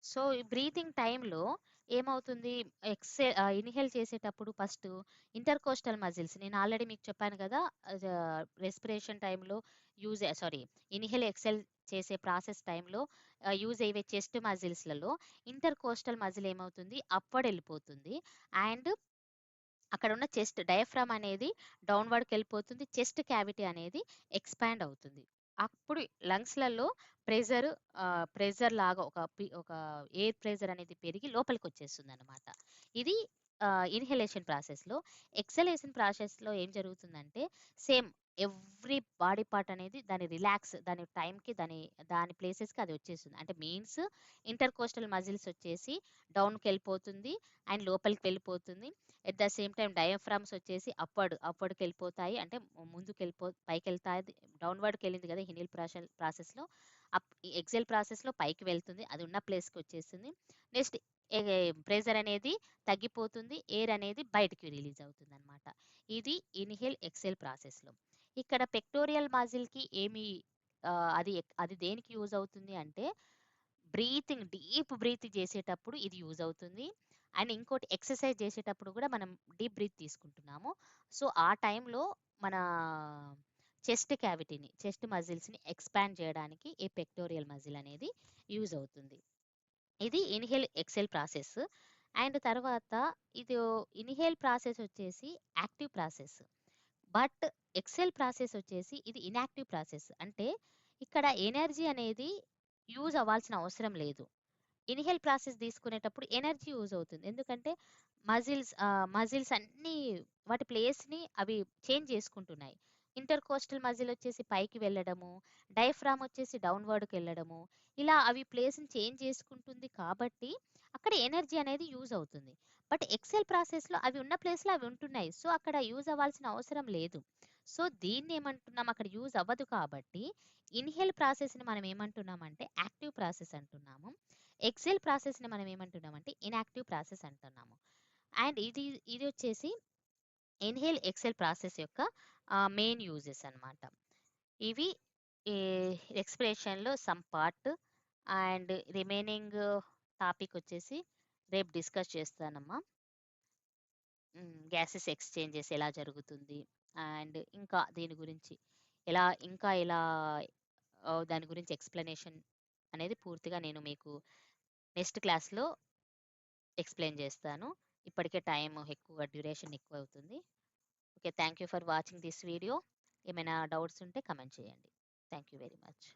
సో ఈ బ్రీతింగ్ టైంలో ఏమవుతుంది ఇన్హేల్ చేసేటప్పుడు ఫస్ట్ ఇంటర్ కోస్టల్ మజిల్స్ నేను ఆల్రెడీ మీకు చెప్పాను కదా, రెస్పిరేషన్ టైంలో ఇన్హేల్ ఎక్సెల్ చేసే ప్రాసెస్ టైంలో యూజ్ అయ్యే చెస్ట్ మజిల్స్లలో ఇంటర్ కోస్టల్ మజిల్ ఏమవుతుంది అప్వర్డ్ వెళ్ళిపోతుంది అండ్ అక్కడ ఉన్న చెస్ట్ డయాఫ్రామ్ అనేది డౌన్వర్డ్కి వెళ్ళిపోతుంది, చెస్ట్ క్యావిటీ అనేది ఎక్స్పాండ్ అవుతుంది. అప్పుడు లంగ్స్లలో ప్రెజర్ లాగా ఒక ఎయిర్ ప్రెజర్ అనేది పెరిగి లోపలికి వచ్చేస్తుంది అనమాట. ఇది ఇన్హలేషన్ ప్రాసెస్లో. ఎక్సలేషన్ ప్రాసెస్లో ఏం జరుగుతుందంటే సేమ్ ఎవ్రీ బాడీ పార్ట్ అనేది దాని రిలాక్స్ దాని టైంకి దాని ప్లేసెస్కి అది వచ్చేస్తుంది. అంటే మీన్స్ ఇంటర్ కోస్టల్ మజిల్స్ వచ్చేసి డౌన్కి వెళ్ళిపోతుంది అండ్ లోపలికి వెళ్ళిపోతుంది. ఎట్ ద సేమ్ టైం డయాఫ్రామ్స్ వచ్చేసి అప్వర్డ్కి వెళ్ళిపోతాయి, అంటే ముందుకు పైకి వెళ్తాయి. డౌన్వర్డ్కి వెళ్ళింది కదా ఇన్హేల్ ప్రాసెస్లో, ఎక్సెల్ ప్రాసెస్లో పైకి వెళ్తుంది, అది ఉన్న ప్లేస్కి వచ్చేస్తుంది. నెక్స్ట్ ప్రెజర్ అనేది తగ్గిపోతుంది, ఎయిర్ అనేది బయటికి రిలీజ్ అవుతుంది అనమాట. ఇది ఇన్హేల్ ఎక్సెల్ ప్రాసెస్లో. ఇక్కడ పెక్టోరియల్ మజిల్కి అది దేనికి యూజ్ అవుతుంది అంటే డీప్ బ్రీత్ చేసేటప్పుడు ఇది యూజ్ అవుతుంది. అండ్ ఇంకోటి ఎక్సర్సైజ్ చేసేటప్పుడు కూడా మనం డీప్ బ్రీత్ తీసుకుంటున్నాము. సో ఆ టైంలో మన చెస్ట్ మజిల్స్ని ఎక్స్పాండ్ చేయడానికి ఈ పెక్టోరియల్ మజిల్ అనేది యూజ్ అవుతుంది. ఇది ఇన్హేల్ ఎక్సెల్ ప్రాసెస్. అండ్ తర్వాత ఇది ఇన్హేల్ ప్రాసెస్ వచ్చేసి active process, but exhale process వచ్చేసి ఇది ఇన్యాక్టివ్ ప్రాసెస్. అంటే ఇక్కడ ఎనర్జీ అనేది యూజ్ అవ్వాల్సిన అవసరం లేదు. ఇన్హేల్ ప్రాసెస్ తీసుకునేటప్పుడు ఎనర్జీ యూజ్ అవుతుంది, ఎందుకంటే మజిల్స్ అన్నీ వాటి ప్లేస్ని అవి చేంజ్ చేసుకుంటున్నాయి. ఇంటర్ కోస్టల్ మజిల్ వచ్చేసి పైకి వెళ్ళడము, డయాఫ్రామ్ వచ్చేసి డౌన్వర్డ్కి వెళ్ళడము, ఇలా అవి ప్లేస్ని చేంజ్ చేసుకుంటుంది కాబట్టి అక్కడ ఎనర్జీ అనేది యూజ్ అవుతుంది. బట్ ఎక్సెల్ ప్రాసెస్లో అవి ఉన్న ప్లేస్లో అవి ఉంటున్నాయి, సో అక్కడ యూజ్ అవ్వాల్సిన అవసరం లేదు. సో దీన్ని ఏమంటున్నాం, అక్కడ యూజ్ అవ్వదు కాబట్టి ఇన్హేల్ ప్రాసెస్ని మనం ఏమంటున్నామంటే యాక్టివ్ ప్రాసెస్ అంటున్నాము. ఎక్సెల్ ప్రాసెస్ని మనం ఏమంటున్నామంటే ఇన్యాక్టివ్ ప్రాసెస్ అంటున్నాము. అండ్ ఇది వచ్చేసి ఇన్హేల్ ఎక్సెల్ ప్రాసెస్ యొక్క మెయిన్ యూజెస్ అన్నమాట. ఇవి ఎక్స్ప్రెషన్లో some part and remaining topic వచ్చేసి రేపు డిస్కస్ చేస్తానమ్మా. గ్యాసెస్ ఎక్స్చేంజెస్ ఎలా జరుగుతుంది అండ్ ఇంకా దీని గురించి ఎలా దాని గురించి ఎక్స్ప్లెనేషన్ అనేది పూర్తిగా నేను మీకు నెక్స్ట్ క్లాస్లో ఎక్స్ప్లెయిన్ చేస్తాను. ఇప్పటికే టైం ఎక్కువ డ్యూరేషన్ ఎక్కువ అవుతుంది. Okay, thank you for watching this video. ఏమైనా డౌట్స్ ఉంటే కమెంట్ చేయండి. Thank you very much.